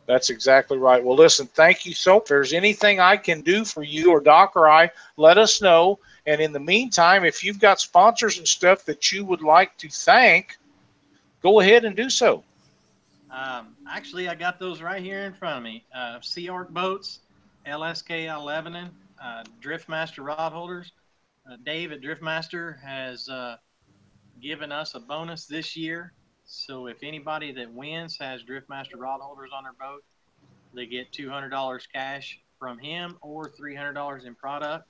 that's exactly right. Well, listen, thank you so much. If there's anything I can do for you or Doc or I, let us know. And in the meantime, if you've got sponsors and stuff that you would like to thank, go ahead and do so. Actually, I got those right here in front of me. Sea Arc Boats, LSK Lebanon, Driftmaster Rod Holders. Dave at Driftmaster has given us a bonus this year. So if anybody that wins has Driftmaster Rod Holders on their boat, they get $200 cash from him or $300 in product.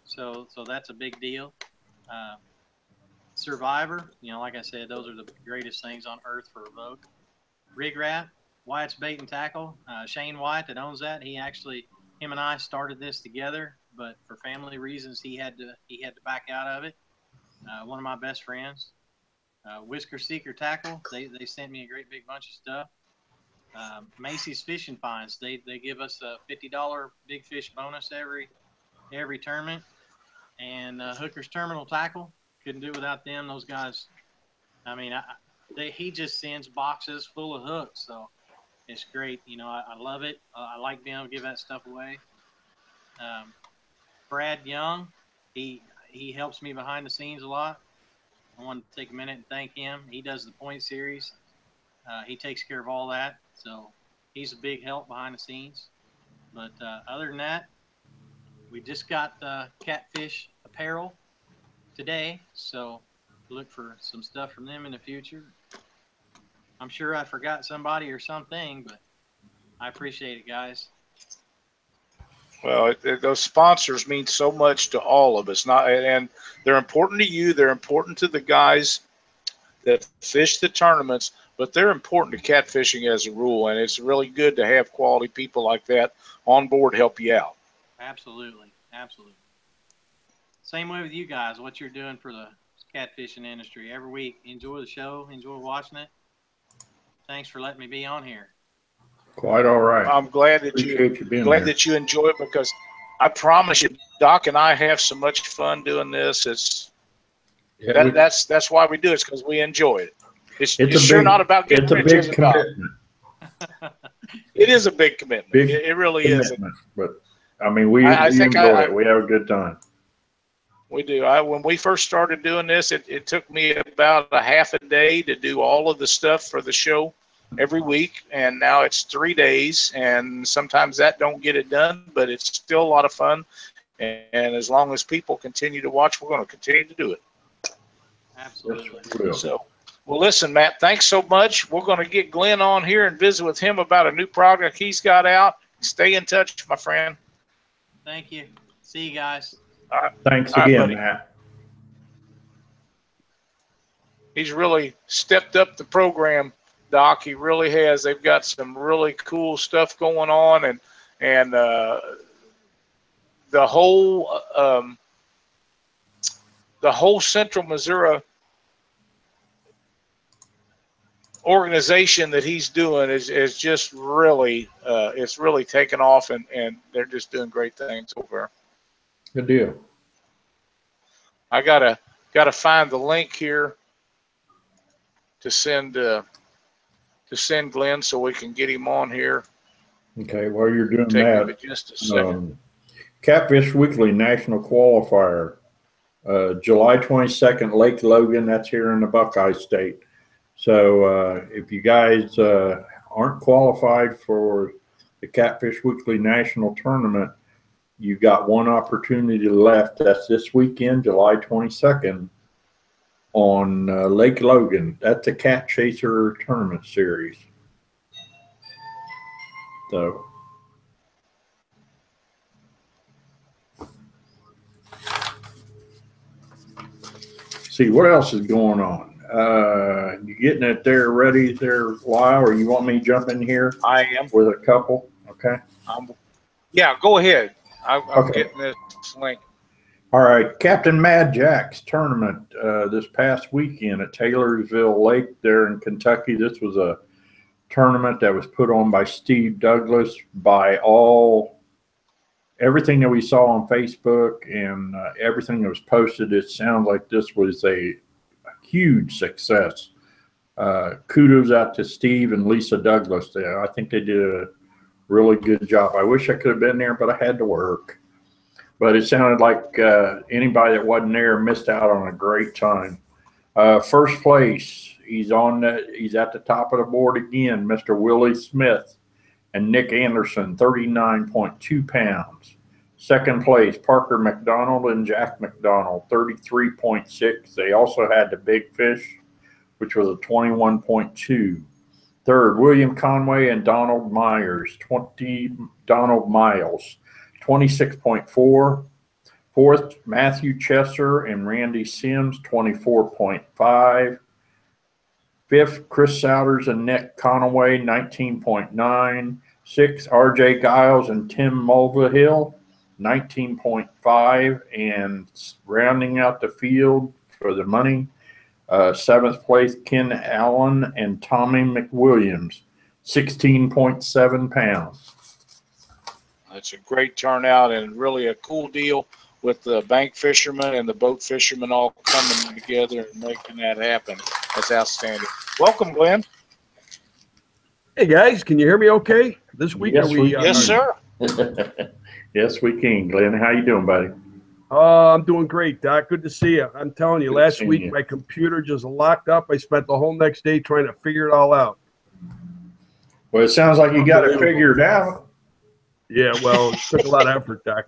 So that's a big deal. Survivor, you know, like I said, those are the greatest things on earth for a boat. RigRap, Wyatt's Bait and Tackle. Shane Wyatt that owns that, him and I started this together, but for family reasons, he had to back out of it. One of my best friends. Whisker Seeker Tackle, they sent me a great big bunch of stuff. Macy's Fishing Finds, they give us a $50 big fish bonus every tournament. And Hooker's Terminal Tackle, couldn't do without them. Those guys, I mean, he just sends boxes full of hooks, so it's great. You know, I love it. I like being able to give that stuff away. Brad Young, he helps me behind the scenes a lot. I want to take a minute and thank him. He does the point series. He takes care of all that, so he's a big help behind the scenes. But other than that, we just got Catfish apparel today, so look for some stuff from them in the future. I'm sure I forgot somebody or something, but I appreciate it, guys. Well, those sponsors mean so much to all of us, and they're important to you. They're important to the guys that fish the tournaments, but they're important to catfishing as a rule, and it's really good to have quality people like that on board help you out. Absolutely. Absolutely. Same way with you guys, what you're doing for the catfishing industry every week. Enjoy the show. Enjoy watching it. Thanks for letting me be on here. Quite all right. I'm glad that you enjoy it, because I promise you, Doc and I have so much fun doing this. That's why we do it, because we enjoy it. It's sure not about getting rich. It's a big commitment. It is a big commitment. It really is. But I mean, we enjoy it. We have a good time. We do. When we first started doing this, it took me about a half a day to do all of the stuff for the show every week, and now it's 3 days, and sometimes that don't get it done, but it's still a lot of fun, and as long as people continue to watch, we're going to continue to do it. Absolutely. So, well, listen, Matt, thanks so much. We're going to get Glenn on here and visit with him about a new product he's got out. Stay in touch, my friend. Thank you. See you guys. All right. Thanks again, Matt. He's really stepped up the program, Doc. He really has. They've got some really cool stuff going on, and the whole the whole Central Missouri organization that he's doing is just really it's really taken off, and they're just doing great things over there. Good deal. I gotta find the link here to send Glenn so we can get him on here. Okay, while you're doing Take that, me just a second. Catfish Weekly National Qualifier, July 22nd, Lake Logan. That's here in the Buckeye State. So if you guys aren't qualified for the Catfish Weekly National Tournament, you've got one opportunity left. That's this weekend, July 22nd, on Lake Logan. That's the Cat Chaser Tournament Series. So, see what else is going on. You getting it there ready there, Lyle, or you want me to jump in here? I am with a couple. Okay. Yeah, go ahead. I'm okay. Getting this link. All right, Captain Mad Jack's tournament this past weekend at Taylorsville Lake there in Kentucky. This was a tournament that was put on by Steve Douglas. By everything that we saw on Facebook and everything that was posted, it sounds like this was a huge success. Kudos out to Steve and Lisa Douglas there. I think they did a really good job. I wish I could have been there, but I had to work. But it sounded like anybody that wasn't there missed out on a great time. First place, he's at the top of the board again, Mr. Willie Smith and Nick Anderson, 39.2 pounds. Second place, Parker McDonald and Jack McDonald, 33.6. They also had the big fish, which was a 21.2. Third, William Conway and Donald Miles, 26.4. Fourth, Matthew Chesser and Randy Sims, 24.5. Fifth, Chris Souders and Nick Conaway, 19.9. Sixth, RJ Giles and Tim Mulvihill, 19.5. And rounding out the field for the money, seventh place, Ken Allen and Tommy McWilliams, 16.7 pounds. It's a great turnout and really a cool deal with the bank fishermen and the boat fishermen all coming together and making that happen. That's outstanding. Welcome, Glenn. Hey, guys. Can you hear me okay? This week, yes, yes, sir. Yes, we can, Glenn. How you doing, buddy? I'm doing great, Doc. Good to see you. I'm telling you, last week my computer just locked up. I spent the whole next day trying to figure it all out. Well, it sounds like you got it figured out. Yeah, well, it took a lot of effort, Doc.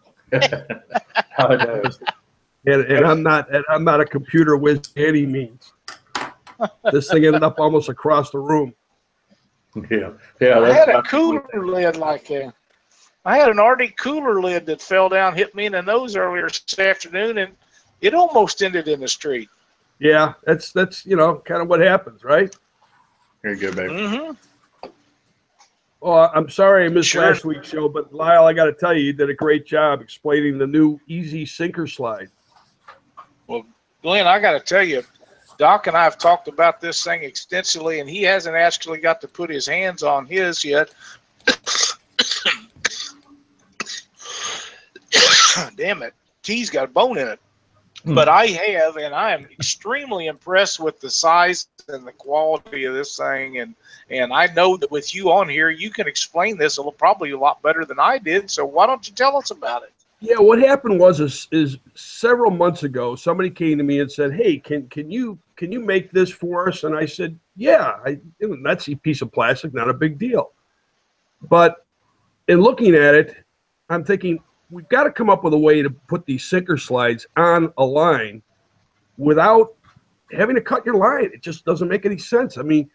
I know. And I'm not a computer whiz by any means. This thing ended up almost across the room. Yeah. I had a cooler lid like that. I had an Arctic cooler lid that fell down, hit me in the nose earlier this afternoon, and it almost ended in the street. Yeah, that's kind of what happens, right? Here you go, baby. Mm-hmm. Well, I'm sorry I missed last week's show, but Lyle, I got to tell you, you did a great job explaining the new Easy Sinker Slide. Well, Glenn, I got to tell you, Doc and I have talked about this thing extensively, and he hasn't actually got to put his hands on his yet. Damn it. Tea's got a bone in it. But I have, and I am extremely impressed with the size and the quality of this thing. And I know that with you on here, you can explain this probably a lot better than I did. So why don't you tell us about it? Yeah, what happened was is several months ago, somebody came to me and said, "Hey, can you make this for us?" And I said, "Yeah, that's a piece of plastic, not a big deal." But in looking at it, I'm thinking, we've got to come up with a way to put these sinker slides on a line without having to cut your line. It just doesn't make any sense. I mean,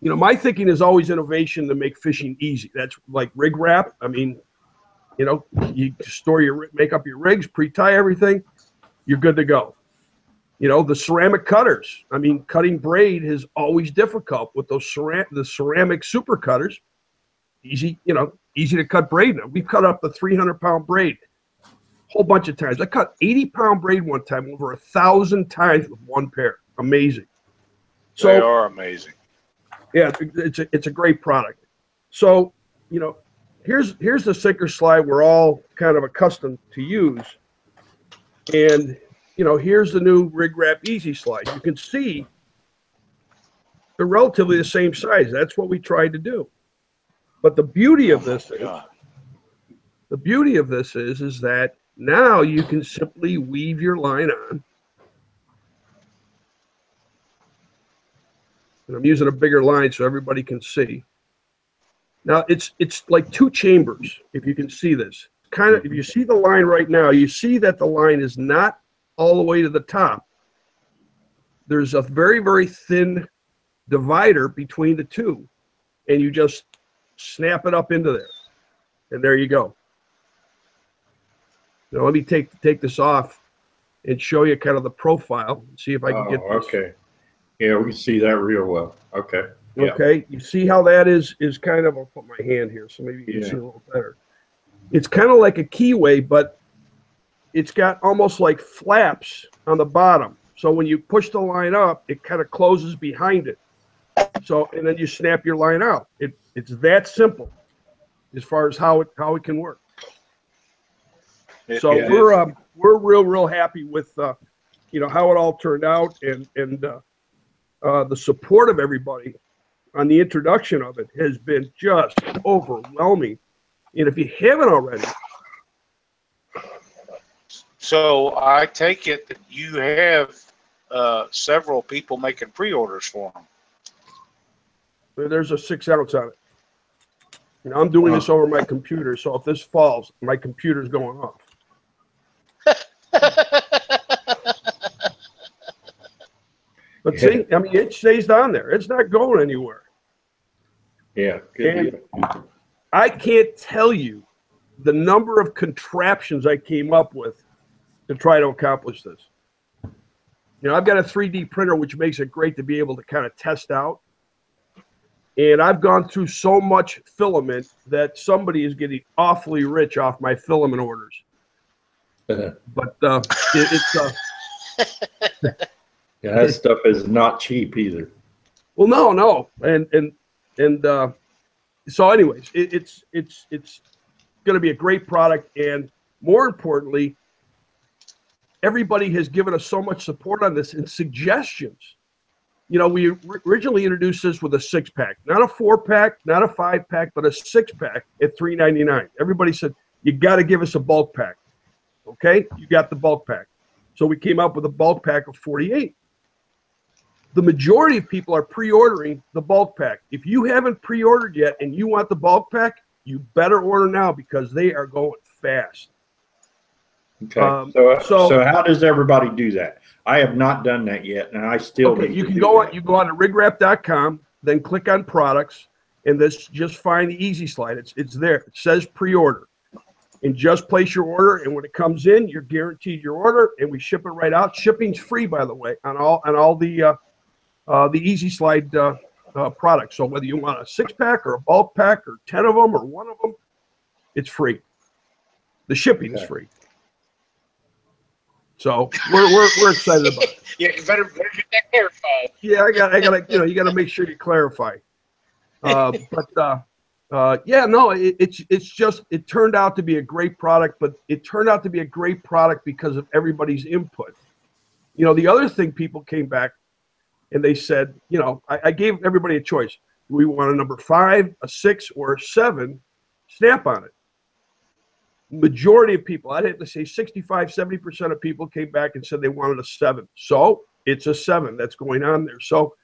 my thinking is always innovation to make fishing easy. That's like RigRap. I mean, you make up your rigs, pre-tie everything, you're good to go. The ceramic cutters. I mean, cutting braid is always difficult with those the ceramic super cutters. Easy to cut braid now. We've cut up the 300-pound braid. whole bunch of times. I cut 80-pound braid one time over 1,000 times with one pair. Amazing. So they are amazing. Yeah, it's a great product. So, you know, here's the sinker slide we're all kind of accustomed to use. And, you know, here's the new RigRap Easy Slide. You can see they're relatively the same size. That's what we tried to do. But the beauty of this is that now you can simply weave your line on. And I'm using a bigger line so everybody can see. Now it's like two chambers, if you can see this. Kind of, if you see the line right now, you see that the line is not all the way to the top. There's a very, very thin divider between the two, and you just snap it up into there. And there you go. Now let me take this off and show you kind of the profile. See if I can get this. Okay. Yeah, we can see that real well. Okay. Yeah. Okay, you see how that is kind of, I'll put my hand here so maybe you can see a little better. It's kind of like a keyway, but it's got almost like flaps on the bottom. So when you push the line up, it kind of closes behind it. So, and then you snap your line out. It's that simple as far as how it can work. So we're real happy with you know, how it all turned out, and the support of everybody on the introduction of it has been just overwhelming. And if you haven't already. So I take it that you have several people making pre-orders for them. There's a 6-ounce on it. You know, I'm doing this over my computer, so if this falls, my computer's going off. But see, I mean, it stays down there. It's not going anywhere. Yeah. And I can't tell you the number of contraptions I came up with to try to accomplish this. You know, I've got a 3D printer, which makes it great to be able to kind of test out. And I've gone through so much filament that somebody is getting awfully rich off my filament orders. But yeah, that stuff is not cheap either. Well, no, and so, anyways, it's going to be a great product, and more importantly, everybody has given us so much support on this and suggestions. You know, we originally introduced this with a 6-pack, not a 4-pack, not a 5-pack, but a 6-pack at $3.99. Everybody said, you got to give us a bulk pack. Okay, you got the bulk pack. So we came up with a bulk pack of 48. The majority of people are pre-ordering the bulk pack. If you haven't pre-ordered yet and you want the bulk pack, you better order now because they are going fast. Okay. So how does everybody do that? I have not done that yet, and I still. Okay, you can go on. You go on to RigRap.com, then click on products, and this just find the Easy Slide. It's there. It says pre-order, and just place your order. And when it comes in, you're guaranteed your order, and we ship it right out. Shipping's free, by the way, on all the Easy Slide products. So whether you want a 6-pack or a bulk pack or 10 of them or 1 of them, it's free. The shipping is free. So we're excited about it. Yeah, you better get that clarified. Yeah, I got you got to make sure you clarify. Yeah, no, it's just, it turned out to be a great product, but it turned out to be a great product because of everybody's input. You know, the other thing, people came back and they said, you know, I gave everybody a choice. Do we want a number 5, a 6, or a 7 snap on it? Majority of people, I'd have to say 65, 70% of people came back and said they wanted a 7. So it's a 7 that's going on there. So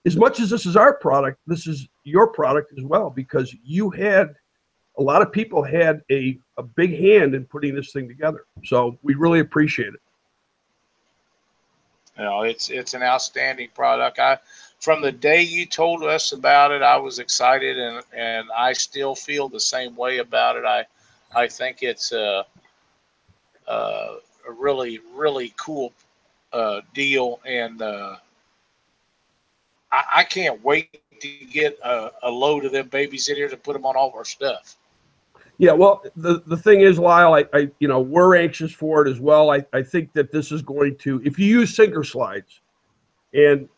as much as this is our product, this is your product as well, because a lot of people had a big hand in putting this thing together. So we really appreciate it. You know, it's an outstanding product. From the day you told us about it, I was excited, and I still feel the same way about it. I think it's a really, really cool deal, and I can't wait to get a load of them babies in here to put them on all of our stuff. Yeah, well, the thing is, Lyle, I we're anxious for it as well. I think that this is going to, if you use sinker slides, and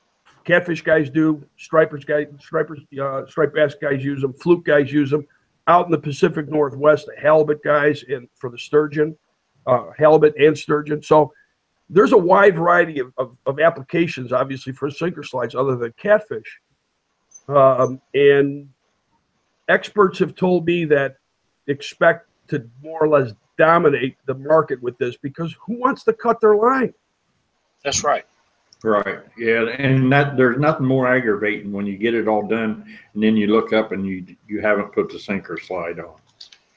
catfish guys do, stripe bass guys use them, fluke guys use them. Out in the Pacific Northwest, the halibut guys, and for the sturgeon, halibut and sturgeon. So there's a wide variety of applications, obviously, for sinker slides other than catfish. And experts have told me that expect to more or less dominate the market with this, because who wants to cut their line? That's right. Right. Yeah, and there's nothing more aggravating when you get it all done and then you look up and you haven't put the sinker slide on.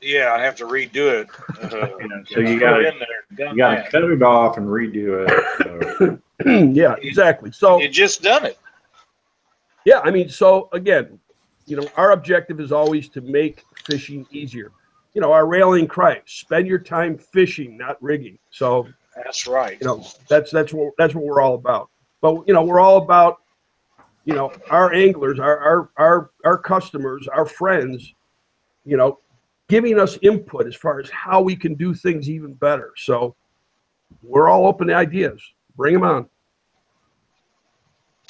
Yeah, I have to redo it. So you got to cut it off and redo it. So. Yeah, exactly. So you just done it. Yeah, I mean, so again, our objective is always to make fishing easier. Our rallying cry: spend your time fishing, not rigging. So that's right. That's what we're all about. But we're all about our anglers, our customers, our friends, giving us input as far as how we can do things even better. So we're all open to ideas. Bring them on.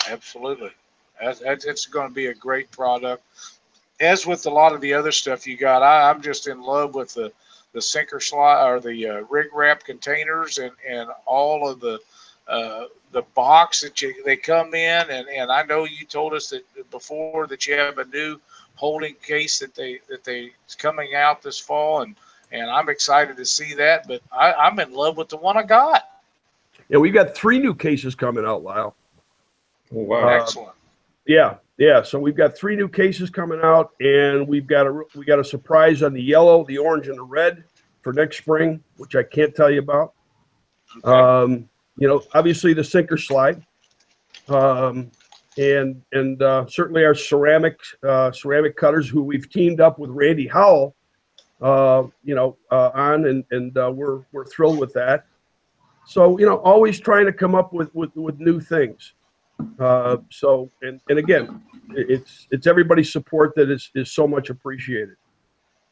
Absolutely. It's going to be a great product. As with a lot of the other stuff you got, I'm just in love with the sinker slide or the RigRap containers and all of the box that they come in, and I know you told us that before that you have a new holding case that it's coming out this fall, and I'm excited to see that. But I'm in love with the one I got. Yeah, we've got 3 new cases coming out, Lyle. Oh, wow. Excellent. Yeah. So we've got 3 new cases coming out, and we got a surprise on the yellow, the orange, and the red for next spring, which I can't tell you about. Okay. Obviously the sinker slide, and certainly our ceramic cutters, who we've teamed up with Randy Howell, on, and we're thrilled with that. So always trying to come up with new things. So again, it's everybody's support that is so much appreciated.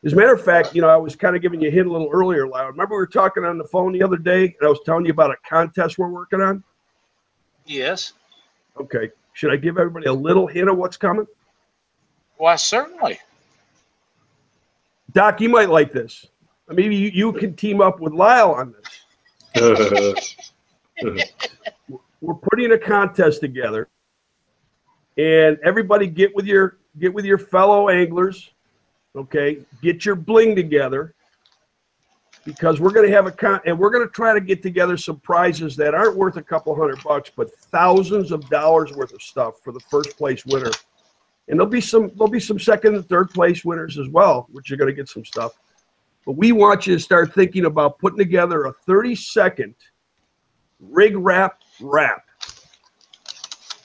As a matter of fact, I was kind of giving you a hint a little earlier, Lyle. Remember we were talking on the phone the other day, and I was telling you about a contest we're working on? Yes. Okay. Should I give everybody a little hint of what's coming? Why, certainly. Doc, you might like this. Maybe you can team up with Lyle on this. We're putting a contest together, and everybody get with your fellow anglers. Okay, get your bling together, because we're going to have and we're going to try to get together some prizes that aren't worth a couple $100, but thousands of dollars worth of stuff for the first place winner. And there'll be some second and third place winners as well, which you're going to get some stuff. But we want you to start thinking about putting together a 30-second RigRap rap.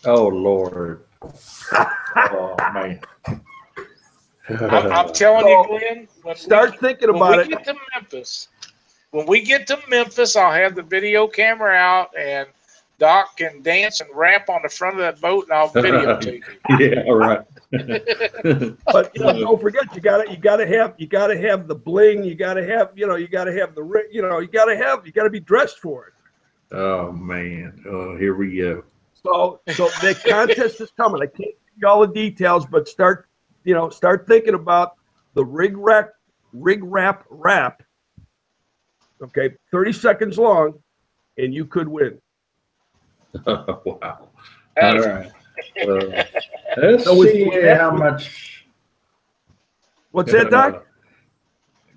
Oh, Lord. Oh, man. I'm telling you, Glenn. Start thinking about it. When we get to Memphis, I'll have the video camera out, and Doc can dance and rap on the front of that boat, and I'll videotape it. Yeah, right. But don't forget, you gotta have the bling. You gotta have the you gotta be dressed for it. Oh man! Oh, here we go. So the contest is coming. I can't give you all the details, but start thinking about the RigRap rap. Okay, 30 seconds long, and you could win. Oh, wow! All right. Let's see how much. What's that, Doc?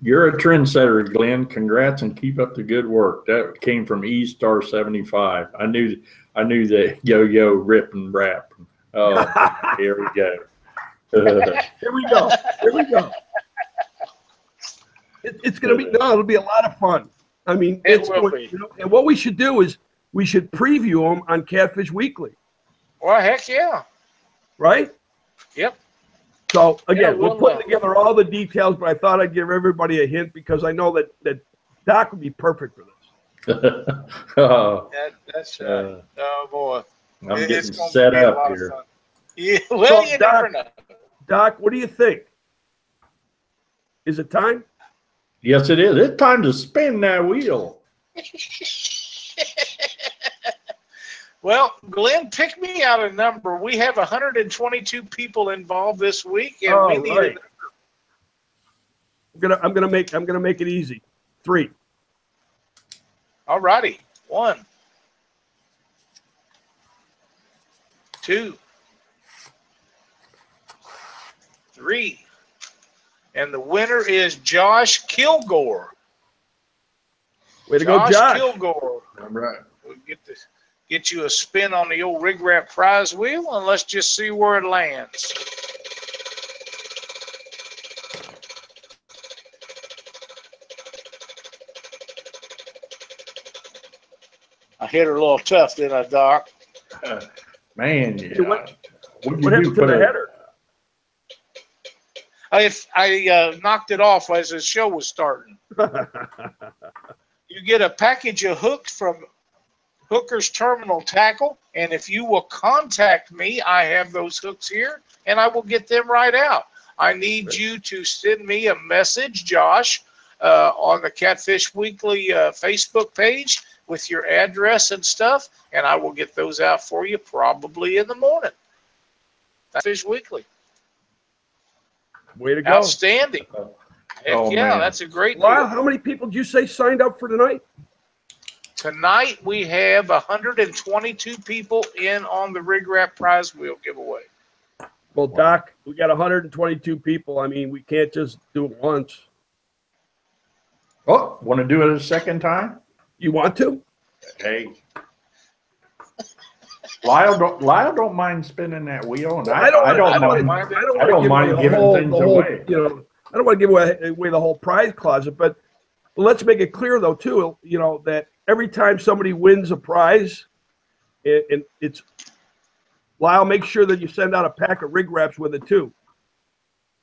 You're a trendsetter, Glenn. Congrats and keep up the good work. That came from eStar75. I knew that yo rip and rap. Oh, here we go. Here we go. It's going to be it'll be a lot of fun. I mean, it's going to, and what we should do is we should preview them on Catfish Weekly. Well, heck yeah. Right? Yep. So again, we're putting together all the details, but I thought I'd give everybody a hint because I know that Doc would be perfect for this. Oh, that's oh boy, I'm getting set up here. Yeah, well, so, you never know. Doc, what do you think? Is it time? Yes, it is. It's time to spin that wheel. Well, Glenn, pick me out a number. We have 122 people involved this week, and we need right. I'm gonna make it easy. 3. All righty. 1, 2, 3. And the winner is Josh Kilgore. Way to go, Josh. Kilgore. All right. We'll get you a spin on the old RigRap prize wheel, and let's just see where it lands. I hit her a little tough, didn't I, Doc? Man, yeah. What happened to the header? I knocked it off as the show was starting. You get a package of hooks from Hooker's Terminal Tackle, and if you will contact me, I have those hooks here, and I will get them right out. I need you to send me a message, Josh, on the Catfish Weekly Facebook page with your address and stuff, and I will get those out for you probably in the morning. Catfish Weekly. Way to go. Outstanding. Heck yeah, man. That's a great deal. Wow, how many people did you say signed up for tonight? Tonight we have 122 people in on the RigRap prize wheel giveaway. Well, Doc, we got 122 people. I mean, we can't just do it once. Oh, want to do it a second time? You want to? Hey. Lyle don't mind spinning that wheel, and I don't mind giving things away. You know, I don't want to give away the whole prize closet, but let's make it clear though too. You know that every time somebody wins a prize, and it's Lyle, make sure that you send out a pack of RigRaps with it too.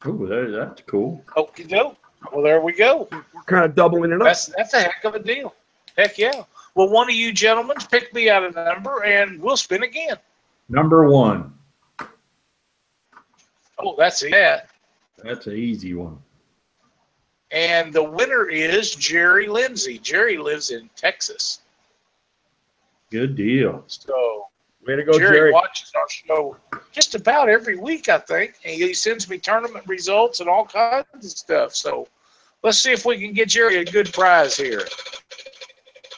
Ooh, that's cool. Okie doke. Well, there we go. We're kind of doubling it up. That's a heck of a deal. Heck yeah. Well, one of you gentlemen pick me out a number, and we'll spin again. Number 1. Oh, that's it. That's an easy one. And the winner is Jerry Lindsay. Jerry lives in Texas. Good deal. So, way to go, Jerry. Watches our show just about every week, I think. And he sends me tournament results and all kinds of stuff. So, let's see if we can get Jerry a good prize here.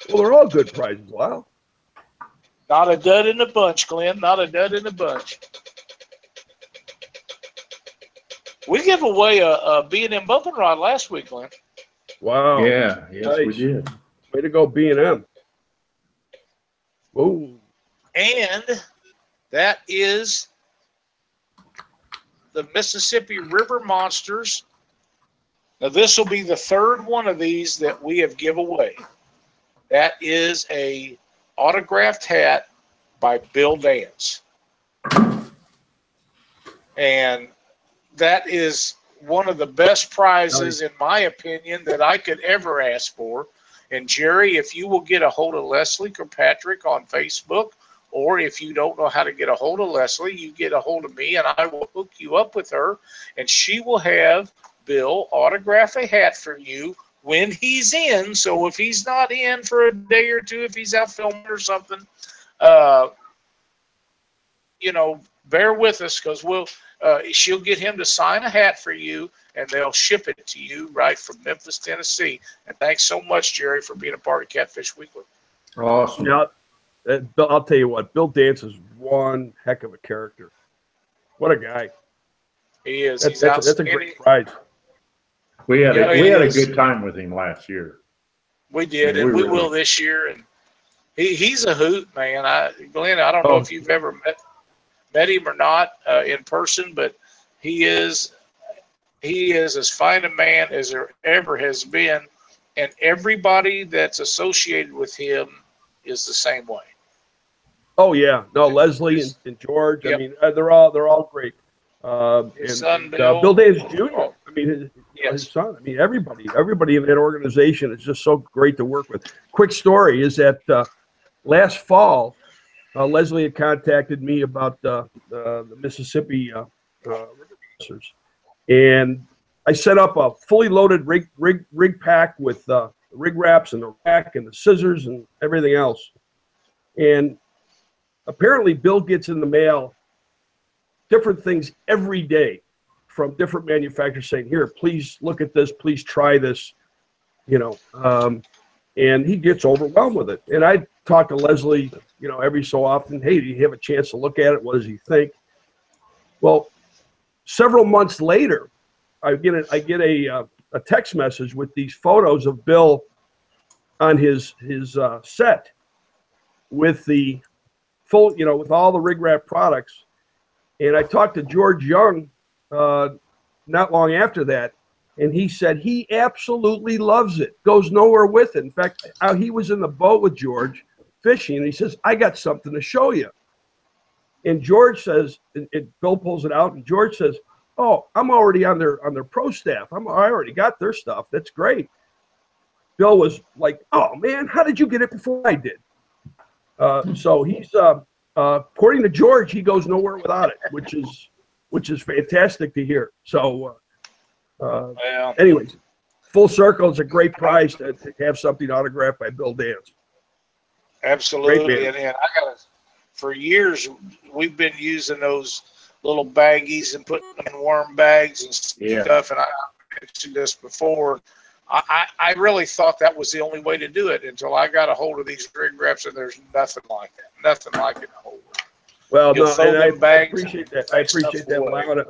Well, they're all good prizes, Lyle. Not a dud in the bunch, Glenn. Not a dud in the bunch. We gave away a B&M bumping rod last week, Glenn. Wow. Yeah, yes, nice. We did. Way to go, B&M. Whoa. And that is the Mississippi River Monsters. Now, this will be the third one of these that we have give away. That is a autographed hat by Bill Dance. And that is one of the best prizes, in my opinion, that I could ever ask for. And, Jerry, if you will get a hold of Leslie Kirkpatrick on Facebook, or if you don't know how to get a hold of Leslie, you get a hold of me, and I will hook you up with her, and she will have Bill autograph a hat for you when he's in. So if he's not in for a day or two, if he's out filming or something, you know, bear with us, because she'll get him to sign a hat for you, and they'll ship it to you right from Memphis, Tennessee. And thanks so much, Jerry, for being a part of Catfish Weekly. Awesome. Yeah, I'll tell you what, Bill Dance is one heck of a character. What a guy. He is. That's a great prize. We had a good time with him last year. We did, and we will this year. And he's a hoot, man. Glenn, I don't know if you've ever met him or not in person, but he is as fine a man as there ever has been, and everybody that's associated with him is the same way. Oh yeah, no, Leslie and George. Yep. I mean, they're all great. His son Bill Davis Jr. I mean, his son. I mean, everybody in that organization is just so great to work with. Quick story is that last fall, Leslie had contacted me about the Mississippi River Monsters, and I set up a fully loaded rig pack with rig wraps and the rack and the scissors and everything else. And apparently Bill gets in the mail different things every day from different manufacturers saying, here, please look at this, please try this, you know, and he gets overwhelmed with it. And I talk to Leslie, you know, every so often, hey, do you have a chance to look at it? What does he think? Well, several months later, I get a text message with these photos of Bill on his set with the full, you know, with all the RigRap products. And I talked to George Young not long after that, and he said he absolutely loves it, goes nowhere with it. In fact, he was in the boat with George fishing, and he says, I got something to show you. And George says, Bill pulls it out, and George says, oh, I'm already on their pro staff. I already got their stuff. That's great. Bill was like, oh, man, how did you get it before I did? So he's, according to George, he goes nowhere without it, which is fantastic to hear. So anyways, full circle, it's a great prize to have something autographed by Bill Dance. Absolutely. And I got for years, we've been using those little baggies and putting them in worm bags and stuff. And I mentioned this before. I really thought that was the only way to do it until I got a hold of these rig wraps, and there's nothing like that. Nothing like it. Well, no, and I appreciate that. I appreciate that.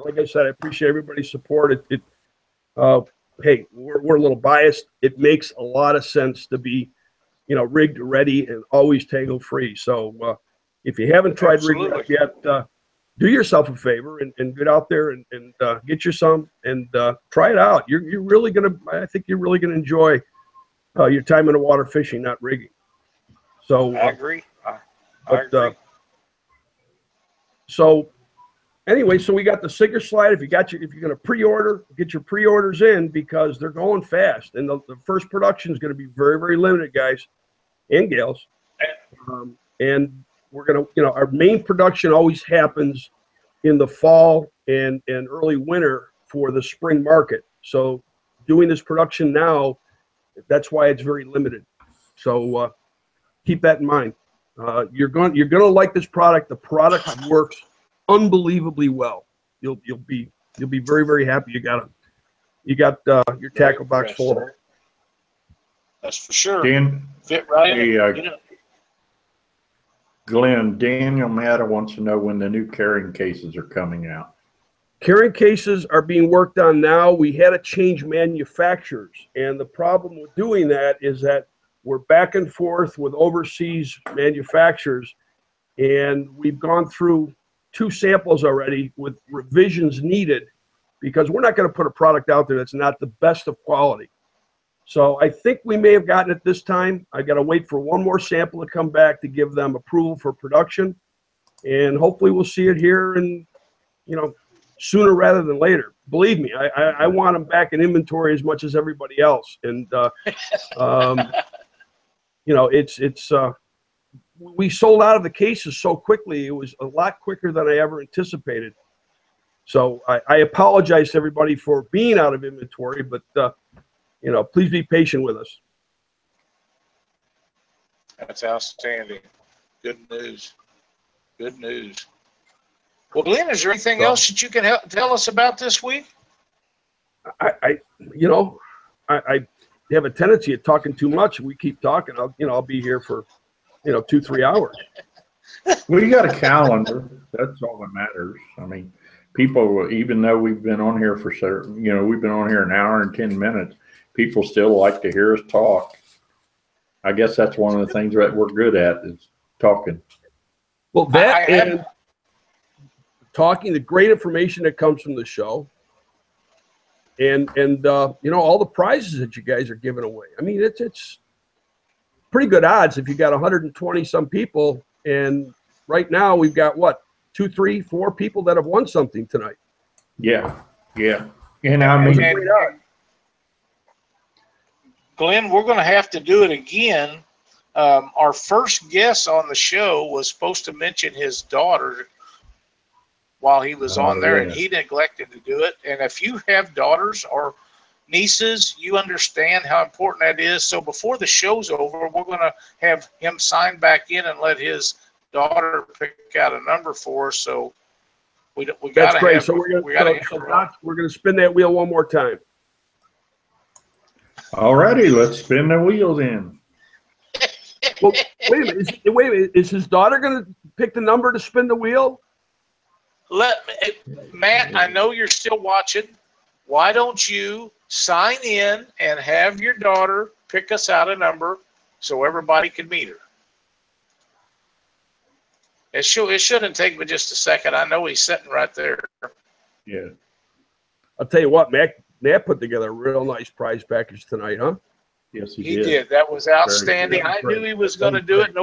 Like I said, I appreciate everybody's support. Hey, we're a little biased. It makes a lot of sense to be, you know, rigged, ready, and always tangle free. So if you haven't tried RigRap yet, do yourself a favor and get out there and get you some and try it out. You're really gonna. I think you're really gonna enjoy your time in the water fishing, not rigging. So I agree. I agree. So anyway, so we got the Sigger slide. If you're going to pre-order, get your pre-orders in because they're going fast. And the first production is going to be very, very limited, guys and gals. And we're going to, you know, our main production always happens in the fall and early winter for the spring market. So doing this production now, that's why it's very limited. So keep that in mind. You're going to like this product. The product works unbelievably well. You'll be very, very happy. You got your tackle box full of it. That's for sure. Dan, fit right. Hey, Glenn, Daniel Matta wants to know when the new carrying cases are coming out. Carrying cases are being worked on now. We had to change manufacturers, and the problem with doing that is that we're back and forth with overseas manufacturers, and we've gone through 2 samples already with revisions needed because we're not going to put a product out there that's not the best of quality. So I think we may have gotten it this time. I got to wait for one more sample to come back to give them approval for production, and hopefully we'll see it here and, you know, sooner rather than later. Believe me, I want them back in inventory as much as everybody else. And you know, we sold out of the cases so quickly. It was a lot quicker than I ever anticipated. So I apologize to everybody for being out of inventory, but you know, please be patient with us. That's outstanding. Good news. Good news. Well, Glenn, is there anything else that you can tell us about this week? I have a tendency of talking too much. We keep talking. I'll be here for, 2-3 hours. We got a calendar. That's all that matters. I mean, people, even though we've been on here for we've been on here an hour and 10 minutes, people still like to hear us talk. I guess that's one of the things that we're good at is talking. Well, that and talking, the great information that comes from the show, and all the prizes that you guys are giving away. I mean, it's pretty good odds if you got 120 some people, and right now we've got what, 2, 3, 4 people that have won something tonight. Yeah. And I mean, Glenn, we're going to have to do it again. Our first guest on the show was supposed to mention his daughter while he was on there, yeah. and he neglected to do it. And if you have daughters or nieces, you understand how important that is. So before the show's over, we're going to have him sign back in and let his daughter pick out a number for us. So we got to That's great. have. So we're going to spin that wheel one more time. All righty, let's spin the wheels in. Well, wait a minute. Is his daughter going to pick the number to spin the wheel? Matt, I know you're still watching. Why don't you sign in and have your daughter pick us out a number so everybody can meet her? It shouldn't take but just a second. I know he's sitting right there. Yeah. I'll tell you what, Matt put together a real nice prize package tonight, huh? Yes, He did. That was outstanding. I knew he was going to do it.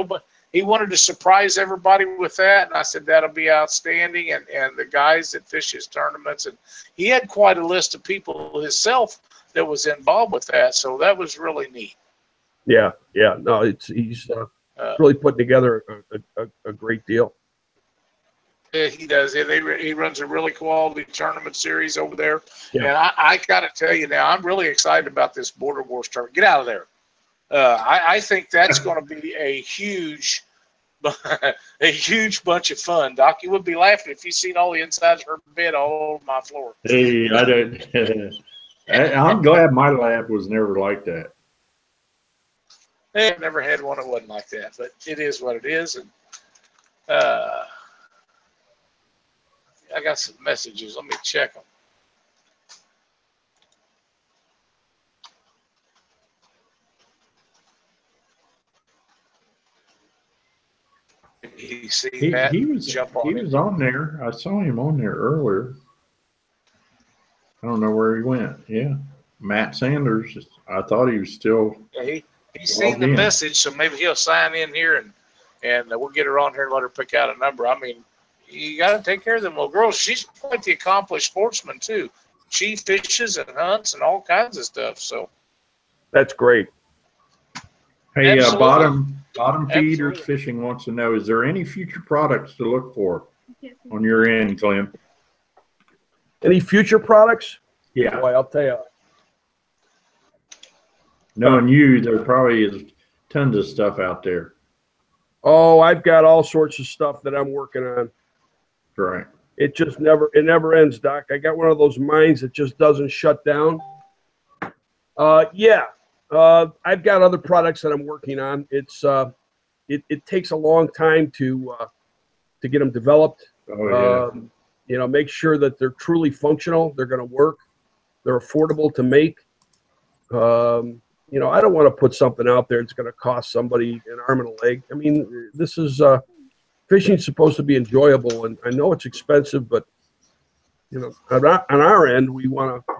He wanted to surprise everybody with that, and I said that'll be outstanding. And the guys that fish his tournaments, and he had quite a list of people himself that was involved with that, so that was really neat. Yeah. No, he's really putting together a great deal. Yeah, he does. He runs a really quality tournament series over there. Yeah. And I got to tell you now, I'm really excited about this Border Wars tournament. Get out of there. I think that's going to be a huge bunch of fun. Doc, you would be laughing if you seen all the insides of her bed all over my floor. Hey, I don't. I'm glad my lab was never like that. I've never had one that wasn't like that, but it is what it is. And I got some messages. Let me check them. You see Matt He was jump on he was on there. I saw him on there earlier. I don't know where he went. Yeah, Matt Sanders. I thought he was still. Yeah, he's seen the message, so maybe he'll sign in here and we'll get her on here and let her pick out a number. I mean, you got to take care of them little girls. She's quite the accomplished sportsman too. She fishes and hunts and all kinds of stuff. So that's great. Hey, bottom feeders fishing wants to know: is there any future products to look for on your end, Glenn? Any future products? Yeah. Boy, I'll tell you. Knowing you, there probably is tons of stuff out there. Oh, I've got all sorts of stuff that I'm working on. Right. It never ends, Doc. I got one of those minds that just doesn't shut down. I've got other products that I'm working on. It takes a long time to get them developed. Oh, yeah. Make sure that they're truly functional. They're going to work. They're affordable to make. I don't want to put something out there that's going to cost somebody an arm and a leg. I mean, this is fishing's supposed to be enjoyable, and I know it's expensive, but on our end, we want to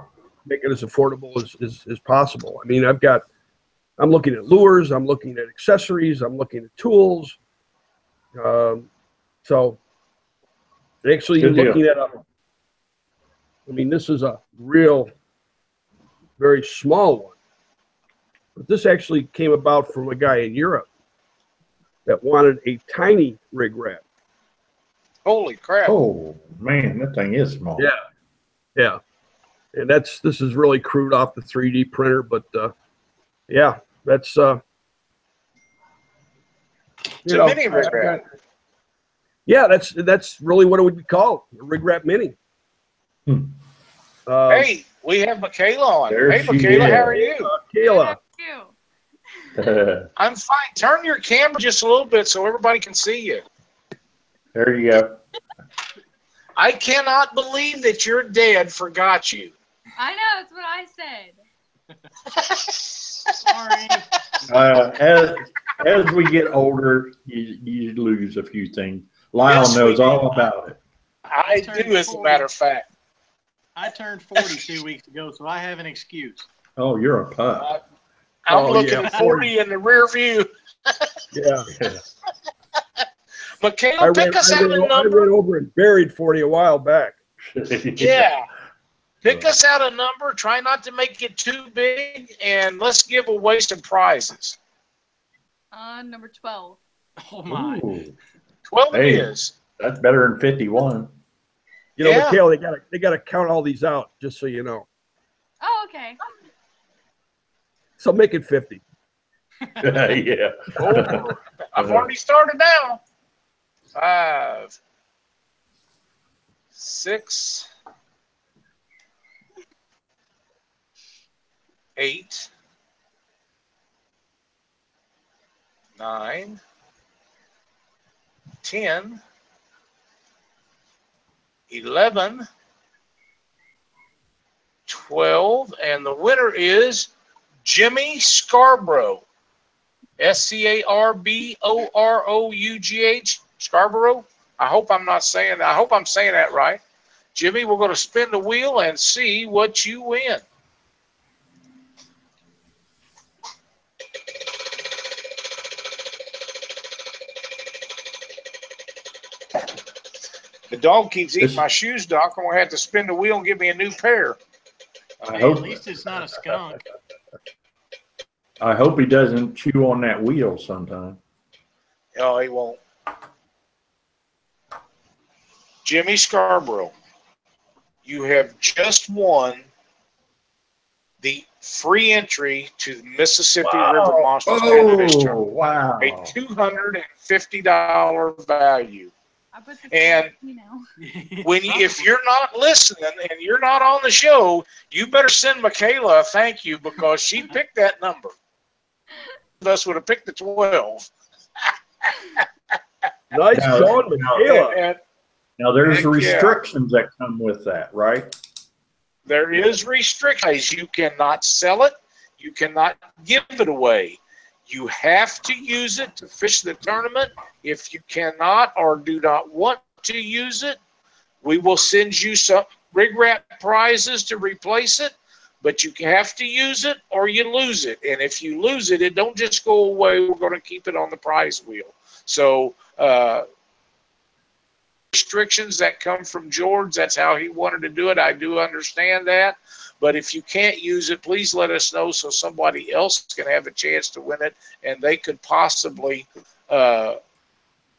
make it as affordable as possible. I mean, I'm looking at lures, I'm looking at accessories, I'm looking at tools. So actually, you're looking at this is a real, very small one. But this actually came about from a guy in Europe that wanted a tiny RigRap. Holy crap. Oh, man, that thing is small. Yeah. And this is really crude off the 3D printer, but that's it's a mini RigRap. Yeah, that's really what it would be called, a RigRap Mini. Hey, we have Michaela on. Hey, Michaela, how are you? Michaela. I'm fine. Turn your camera just a little bit so everybody can see you. There you go. I cannot believe that your dad forgot you. I know, that's what I said. Sorry. As we get older, you lose a few things. Lyle knows all about it. I do, as a matter of fact. I turned 40 2 weeks ago, so I have an excuse. Oh, you're a pup. I'm looking at 40 in the rear view. Yeah. Michaela, pick us out a number. I ran over and buried 40 a while back. Yeah. Pick us out a number. Try not to make it too big, and let's give away some prizes. Number 12. Oh, my. Ooh. 12 it is. That's better than 51. You know, Michaela, they gotta count all these out, just so you know. Oh, okay. So make it 50. Yeah. Oh, I've already started now. 5, 6, 8, 9, 10, 11, 12, and the winner is Jimmy Scarborough. Scarborough. Scarborough. I hope I'm saying that right. Jimmy, we're going to spin the wheel and see what you win. The dog keeps eating my shoes, Doc. I'm going to have to spin the wheel and give me a new pair. Hey, at least it's not a skunk. I hope he doesn't chew on that wheel sometime. Oh, he won't. Jimmy Scarborough, you have just won the free entry to the Mississippi River Monsters Catfish Tournament. Wow. A $250 value. And if you're not listening and you're not on the show, you better send Michaela a thank you, because she picked that number. Us would have picked the 12. Nice going, Michaela. Now there's restrictions that come with that, right? There is restrictions. You cannot sell it. You cannot give it away. You have to use it to fish the tournament. If you cannot or do not want to use it, we will send you some RigRap prizes to replace it. But you have to use it or you lose it. And if you lose it, it don't just go away. We're going to keep it on the prize wheel. So restrictions that come from George, that's how he wanted to do it. I do understand that. But if you can't use it, please let us know so somebody else can have a chance to win it and they could possibly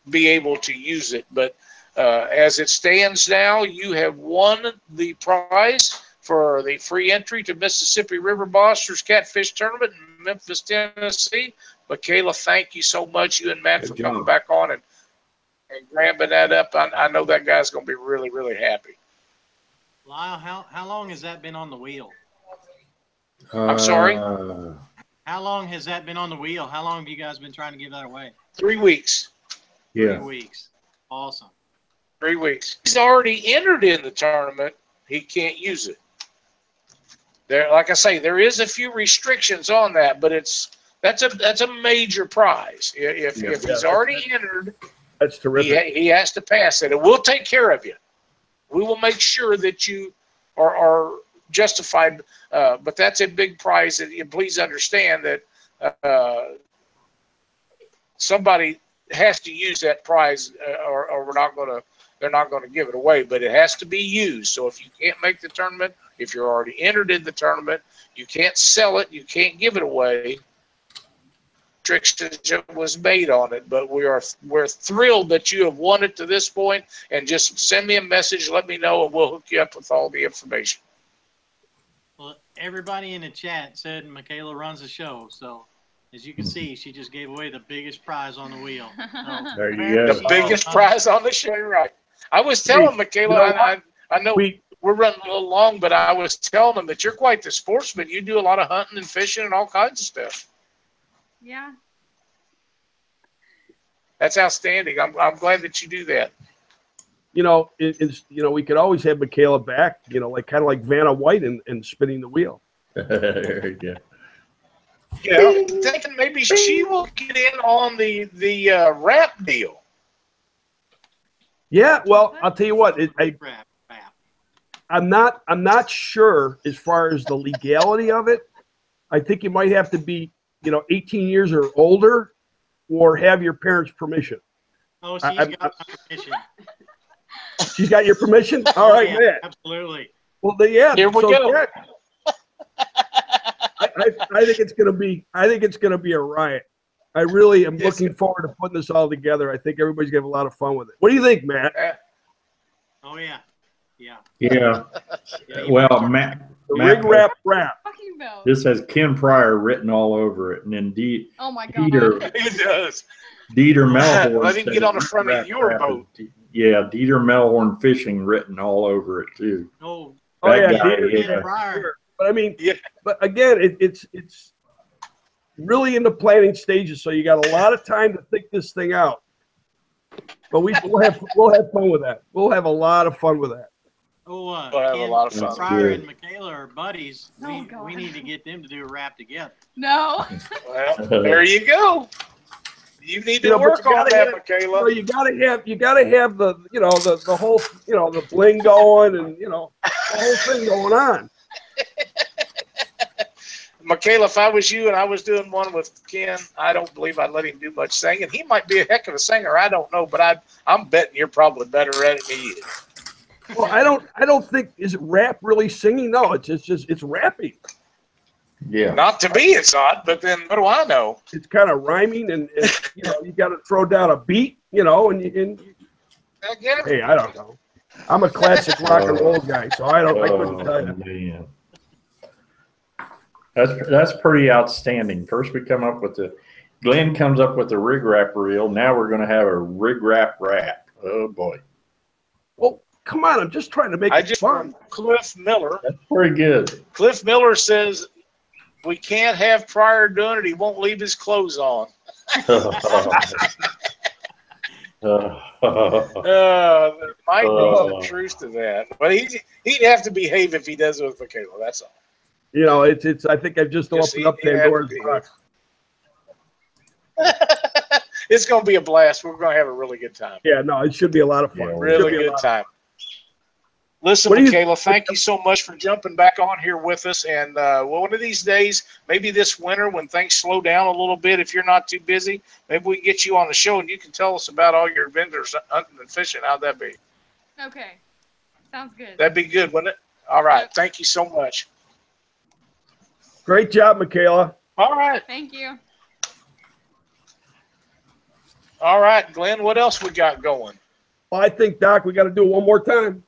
be able to use it. But as it stands now, you have won the prize for the free entry to Mississippi River Monsters Catfish Tournament in Memphis, Tennessee. Michaela, thank you so much, you and Matt, for coming back on and grabbing that up. I know that guy's going to be really, really happy. Lyle, how long has that been on the wheel? I'm sorry? How long has that been on the wheel? How long have you guys been trying to give that away? 3 weeks. Yeah. 3 weeks. Awesome. 3 weeks. He's already entered in the tournament. He can't use it. There, like I say, there is a few restrictions on that, but that's a major prize. If he's already entered, that's terrific. He has to pass it, and we'll take care of you. We will make sure that you are justified. But that's a big prize, and please understand that somebody has to use that prize, or we're not going to. They're not going to give it away, but it has to be used. So if you can't make the tournament, if you're already entered in the tournament, you can't sell it, you can't give it away. Restrictions was made on it, but we're thrilled that you have won it to this point. And just send me a message, let me know, and we'll hook you up with all the information. Well, everybody in the chat said Michaela runs the show, so as you can see, she just gave away the biggest prize on the wheel. So, there you go. The biggest prize on the show, right? I was telling Michaela, I know we're running a little long, but I was telling them that you're quite the sportsman. You do a lot of hunting and fishing and all kinds of stuff. Yeah. That's outstanding. I'm glad that you do that. You know, we could always have Michaela back, like kind of like Vanna White and spinning the wheel. There you go. Yeah, thinking maybe she will get in on the rap deal. Yeah, well, I'll tell you what. I'm not sure as far as the legality of it. I think you might have to be, 18 years or older, or have your parents' permission. Oh, she's got my permission. She's got your permission? All right, yeah, man. Absolutely. Well, yeah. Here we go. Yeah, I think it's gonna be. I think it's gonna be a riot. I really am looking forward to putting this all together. I think everybody's gonna have a lot of fun with it. What do you think, Matt? Oh yeah, Yeah. Yeah. Well, Matt, RigRap rap. Talking about. this has Ken Pryor written all over it, and then Oh my god. It does. Dieter Melhorn. Let him said get on the front of RigRap your rap boat. is- Yeah, Dieter Melhorn Fishing written all over it too. Oh, Oh yeah, That guy, Dieter, yeah. Pryor. But I mean, Yeah. but again, it's really in the planning stages, so you got a lot of time to think this thing out. But we'll have fun with that. We'll have a lot of fun with that. Oh, We'll have a lot of fun. Pryor Good. and Michaela are buddies. Oh, We God. need to get them to do a rap together. No. Well, there you go. You need to You know, but work you on gotta that, have- Michaela. You gotta have the the whole the bling going and the whole thing going on. Michaela, if I was you and I was doing one with Ken, I don't believe I'd let him do much singing. He might be a heck of a singer. I don't know, but I'm betting you're probably better at it than he is. Well, I don't think is it rap really singing? No, it's rapping. Yeah. Not to me, it's not. But then, what do I know? It's kind of rhyming and you got to throw down a beat, and I get it. hey, I don't know. I'm a classic rock and roll guy, so I couldn't tell you. Man. That's pretty outstanding. First we come up with Glenn comes up with the RigRap reel. Now we're going to have a RigRap rap. Oh boy. Well, come on, I'm just trying to make it fun. Cliff Miller. That's pretty good. Cliff Miller says we can't have Pryor doing it. He won't leave his clothes on. There might be some truth to that, but he'd have to behave if he does it with Michaela. That's all. It's. I think I've just opened up Pandora's box. It's going to be a blast. We're going to have a really good time. Yeah, no, it should be a lot of fun. Yeah, Really good time. Listen, Michaela, thank you so much for jumping back on here with us. And one of these days, maybe this winter when things slow down a little bit, if you're not too busy, maybe we can get you on the show and you can tell us about all your adventures hunting and fishing. How'd that be? Okay. Sounds good. That'd be good, wouldn't it? All right. Thank you so much. Great job, Michaela. All right. Thank you. All right, Glenn, what else we got going? Well, I think, Doc, we got to do it one more time.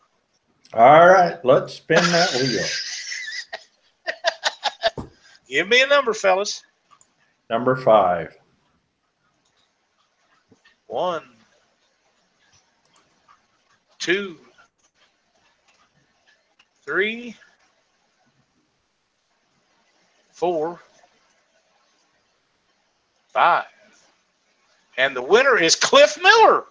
All right, let's spin that wheel. Give me a number, fellas. Number 5. 1, 2, 3, 4, 5. And the winner is Cliff Miller.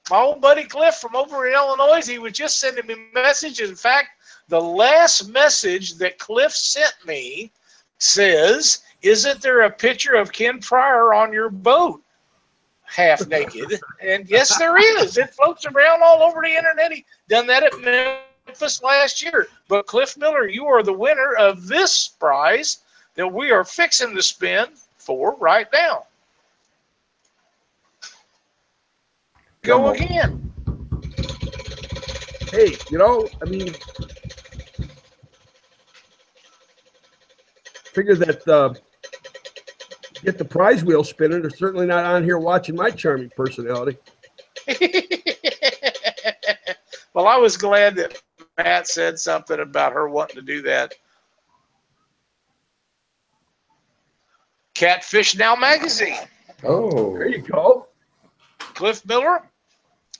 My old buddy Cliff from over in Illinois. He was just sending me messages. In fact, the last message that Cliff sent me says, "Isn't there a picture of Ken Pryor on your boat, half naked?" And yes, there is. It floats around all over the internet. He done that at Memphis last year. But Cliff Miller, you are the winner of this prize that we are fixing to spin for right now. Go again. Hey, I mean, figure that get the prize wheel spinning. They're certainly not on here watching my charming personality. Well, I was glad that Matt said something about her wanting to do that. Catfish Now magazine. Oh. There you go. Cliff Miller,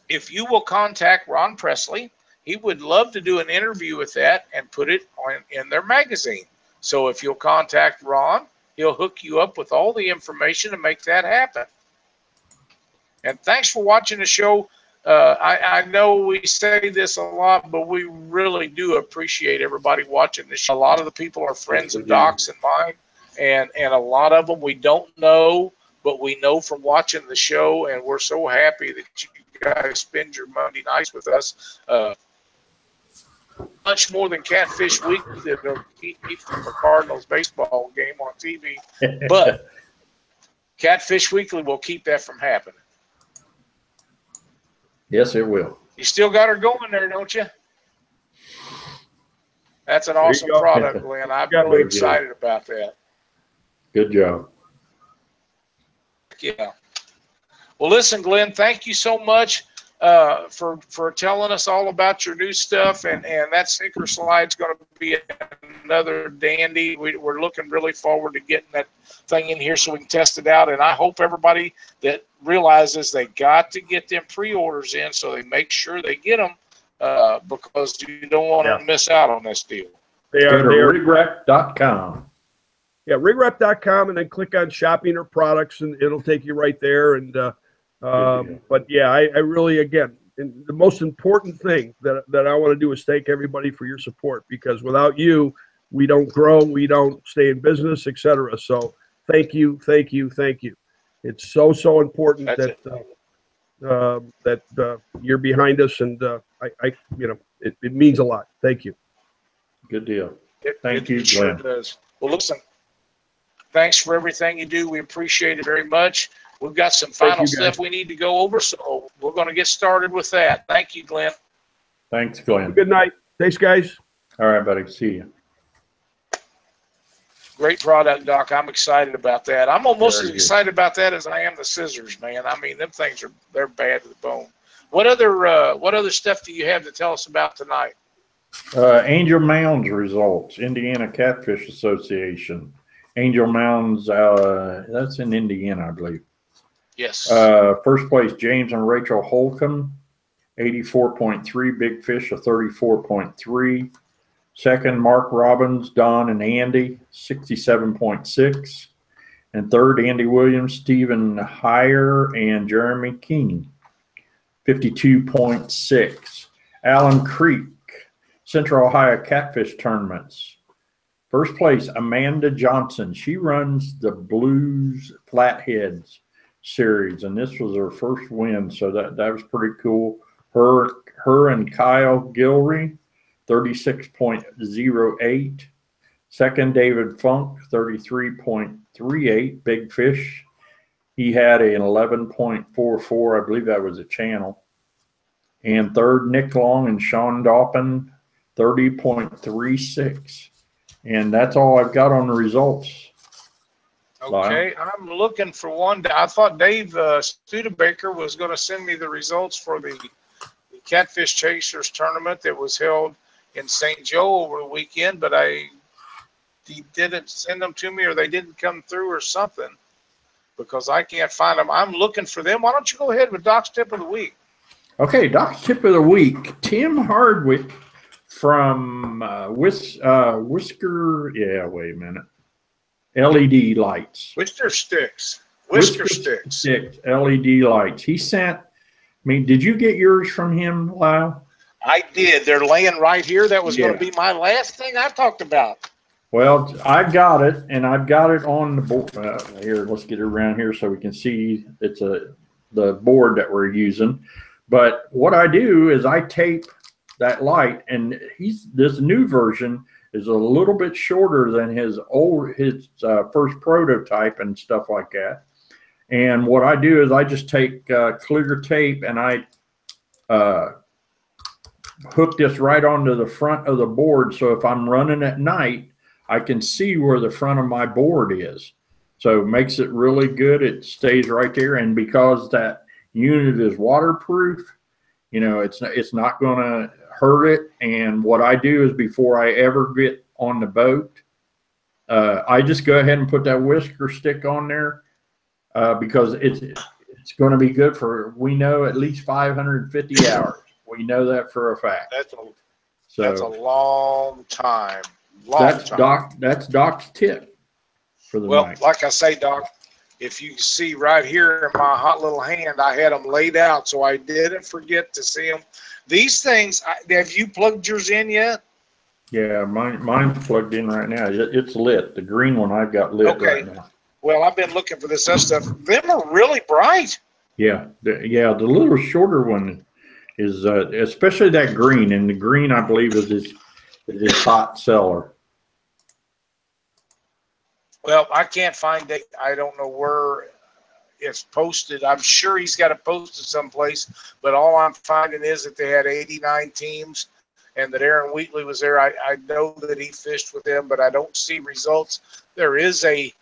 if you will contact Ron Presley, he would love to do an interview with that and put it in their magazine. So if you'll contact Ron, he'll hook you up with all the information to make that happen. And thanks for watching the show. I know we say this a lot, but we really do appreciate everybody watching the show. A lot of the people are friends of Doc's and mine, and a lot of them we don't know, but we know from watching the show, and we're so happy that you guys spend your Monday nights with us. Much more than Catfish Weekly that'll keep me from a Cardinals baseball game on TV. But Catfish Weekly will keep that from happening. Yes, it will. You still got her going there, don't you? That's an awesome product, Glenn. I'm really excited about that. Good job. Yeah. Well, listen, Glenn, thank you so much. for telling us all about your new stuff, and that sinker slide's going to be another dandy. We're looking really forward to getting that thing in here so we can test it out, and I hope everybody that realizes they got to get them pre-orders in so they make sure they get them, because you don't want to miss out on this deal. Go to RigRap.com. Yeah, RigRap.com, and then click on shopping or products, and it'll take you right there. And but yeah, I really, again, the most important thing that I want to do is thank everybody for your support, because without you, we don't grow, we don't stay in business, etc. So thank you, thank you, thank you. It's so important that you're behind us, and it means a lot. Thank you. Good deal. Thank you, Glenn. Sure does. Well, listen, thanks for everything you do. We appreciate it very much. We've got some final stuff we need to go over, so we're going to get started with that. Thank you, Glenn. Thanks, Glenn. Good night. Thanks, guys. All right, buddy. See you. Great product, Doc. I'm excited about that. I'm almost as excited about that as I am the scissors, man. I mean, them things they're bad to the bone. What other stuff do you have to tell us about tonight? Angel Mounds results, Indiana Catfish Association. Angel Mounds, that's in Indiana, I believe. Yes. First place, James and Rachel Holcomb, 84.3. Big Fish, a 34.3. Second, Mark Robbins, Don and Andy, 67.6. And third, Andy Williams, Stephen Heyer, and Jeremy King, 52.6. Allen Creek, Central Ohio Catfish Tournaments. First place, Amanda Johnson. She runs the Blues Flatheads series, and this was her first win, so that was pretty cool. Her and Kyle Gilry, 36.08. Second, David Funk, 33.38. Big Fish. He had an 11.44. I believe that was a channel. And third, Nick Long and Sean Doppin, 30.36. And that's all I've got on the results. Okay, I'm looking for one. I thought Dave Studebaker was going to send me the results for the Catfish Chasers tournament that was held in St. Joe over the weekend, but he didn't send them to me, or they didn't come through or something, because I can't find them. I'm looking for them. Why don't you go ahead with Doc's Tip of the Week? Okay, Doc's Tip of the Week. Tim Hardwick from Whisker, wait a minute. LED lights. Whisker Sticks. Whisker Sticks. LED lights. He sent me. Did you get yours from him, Lyle? I did. They're laying right here. That was going to be my last thing I talked about. Well, I got it, and I've got it on the board. Here, let's get it around here so we can see it's the board that we're using. But what I do is I tape that light, and this new version is a little bit shorter than his first prototype and stuff like that. And what I do is I just take clear tape, and I hook this right onto the front of the board. So if I'm running at night, I can see where the front of my board is. So it makes it really good. It stays right there. And because that unit is waterproof, it's not going to hurt it. And what I do is before I ever get on the boat, I just go ahead and put that whisker stick on there, because it's going to be good for, we know, at least 550 hours. We know that for a fact. That's a long time. That's Doc's tip for the night. Well, like I say, Doc, if you see right here in my hot little hand, I had them laid out, so I didn't forget to see them. These things, have you plugged yours in yet? Yeah, mine's plugged in right now. It's lit. The green one I've got lit right now. Well, I've been looking for this other stuff. Them are really bright. Yeah, the little shorter one is, especially that green, and the green I believe is his hot seller. Well, I can't find it. I don't know where it's posted. I'm sure he's got it posted someplace, but all I'm finding is that they had 89 teams and that Aaron Wheatley was there. I know that he fished with them, but I don't see results. There is a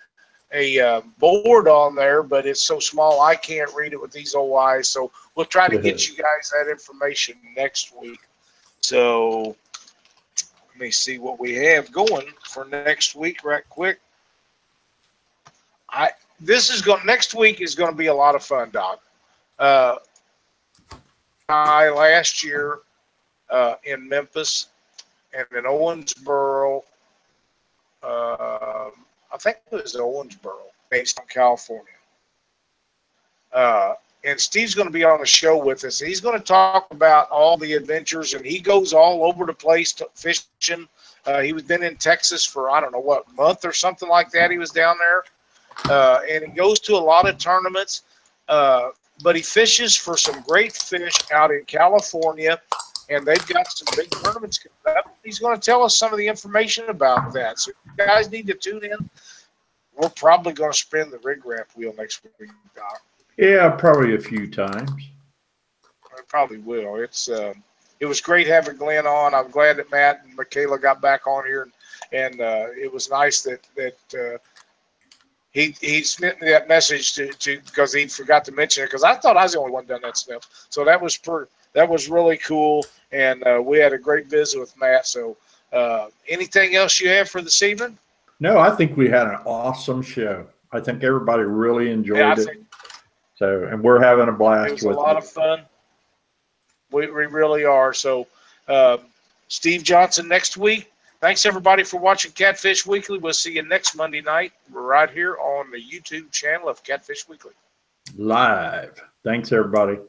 board on there, but it's so small I can't read it with these old eyes. So we'll try to get you guys that information next week. So let me see what we have going for next week right quick. Next week is going to be a lot of fun, Doc. Last year in Memphis and in Owensboro, I think it was Owensboro, based on California. And Steve's going to be on the show with us. He's going to talk about all the adventures, and he goes all over the place fishing. He was been in Texas for, I don't know what, month or something like that. He was down there. And he goes to a lot of tournaments. But he fishes for some great fish out in California, and they've got some big tournaments coming up. He's going to tell us some of the information about that. So you guys need to tune in. We're probably going to spin the RigRap wheel next week, Doc. Yeah, probably a few times. I probably will. It was great having Glenn on. I'm glad that Matt and Michaela got back on here, and it was nice that he sent me that message to because he forgot to mention it, because I thought I was the only one done that stuff. So that was really cool, and we had a great visit with Matt. So anything else you have for this evening? No, I think we had an awesome show. I think everybody really enjoyed it. So, and we're having a blast with it. It was a lot of fun. We really are. So, Steve Johnson next week. Thanks, everybody, for watching Catfish Weekly. We'll see you next Monday night right here on the YouTube channel of Catfish Weekly. Live. Thanks, everybody.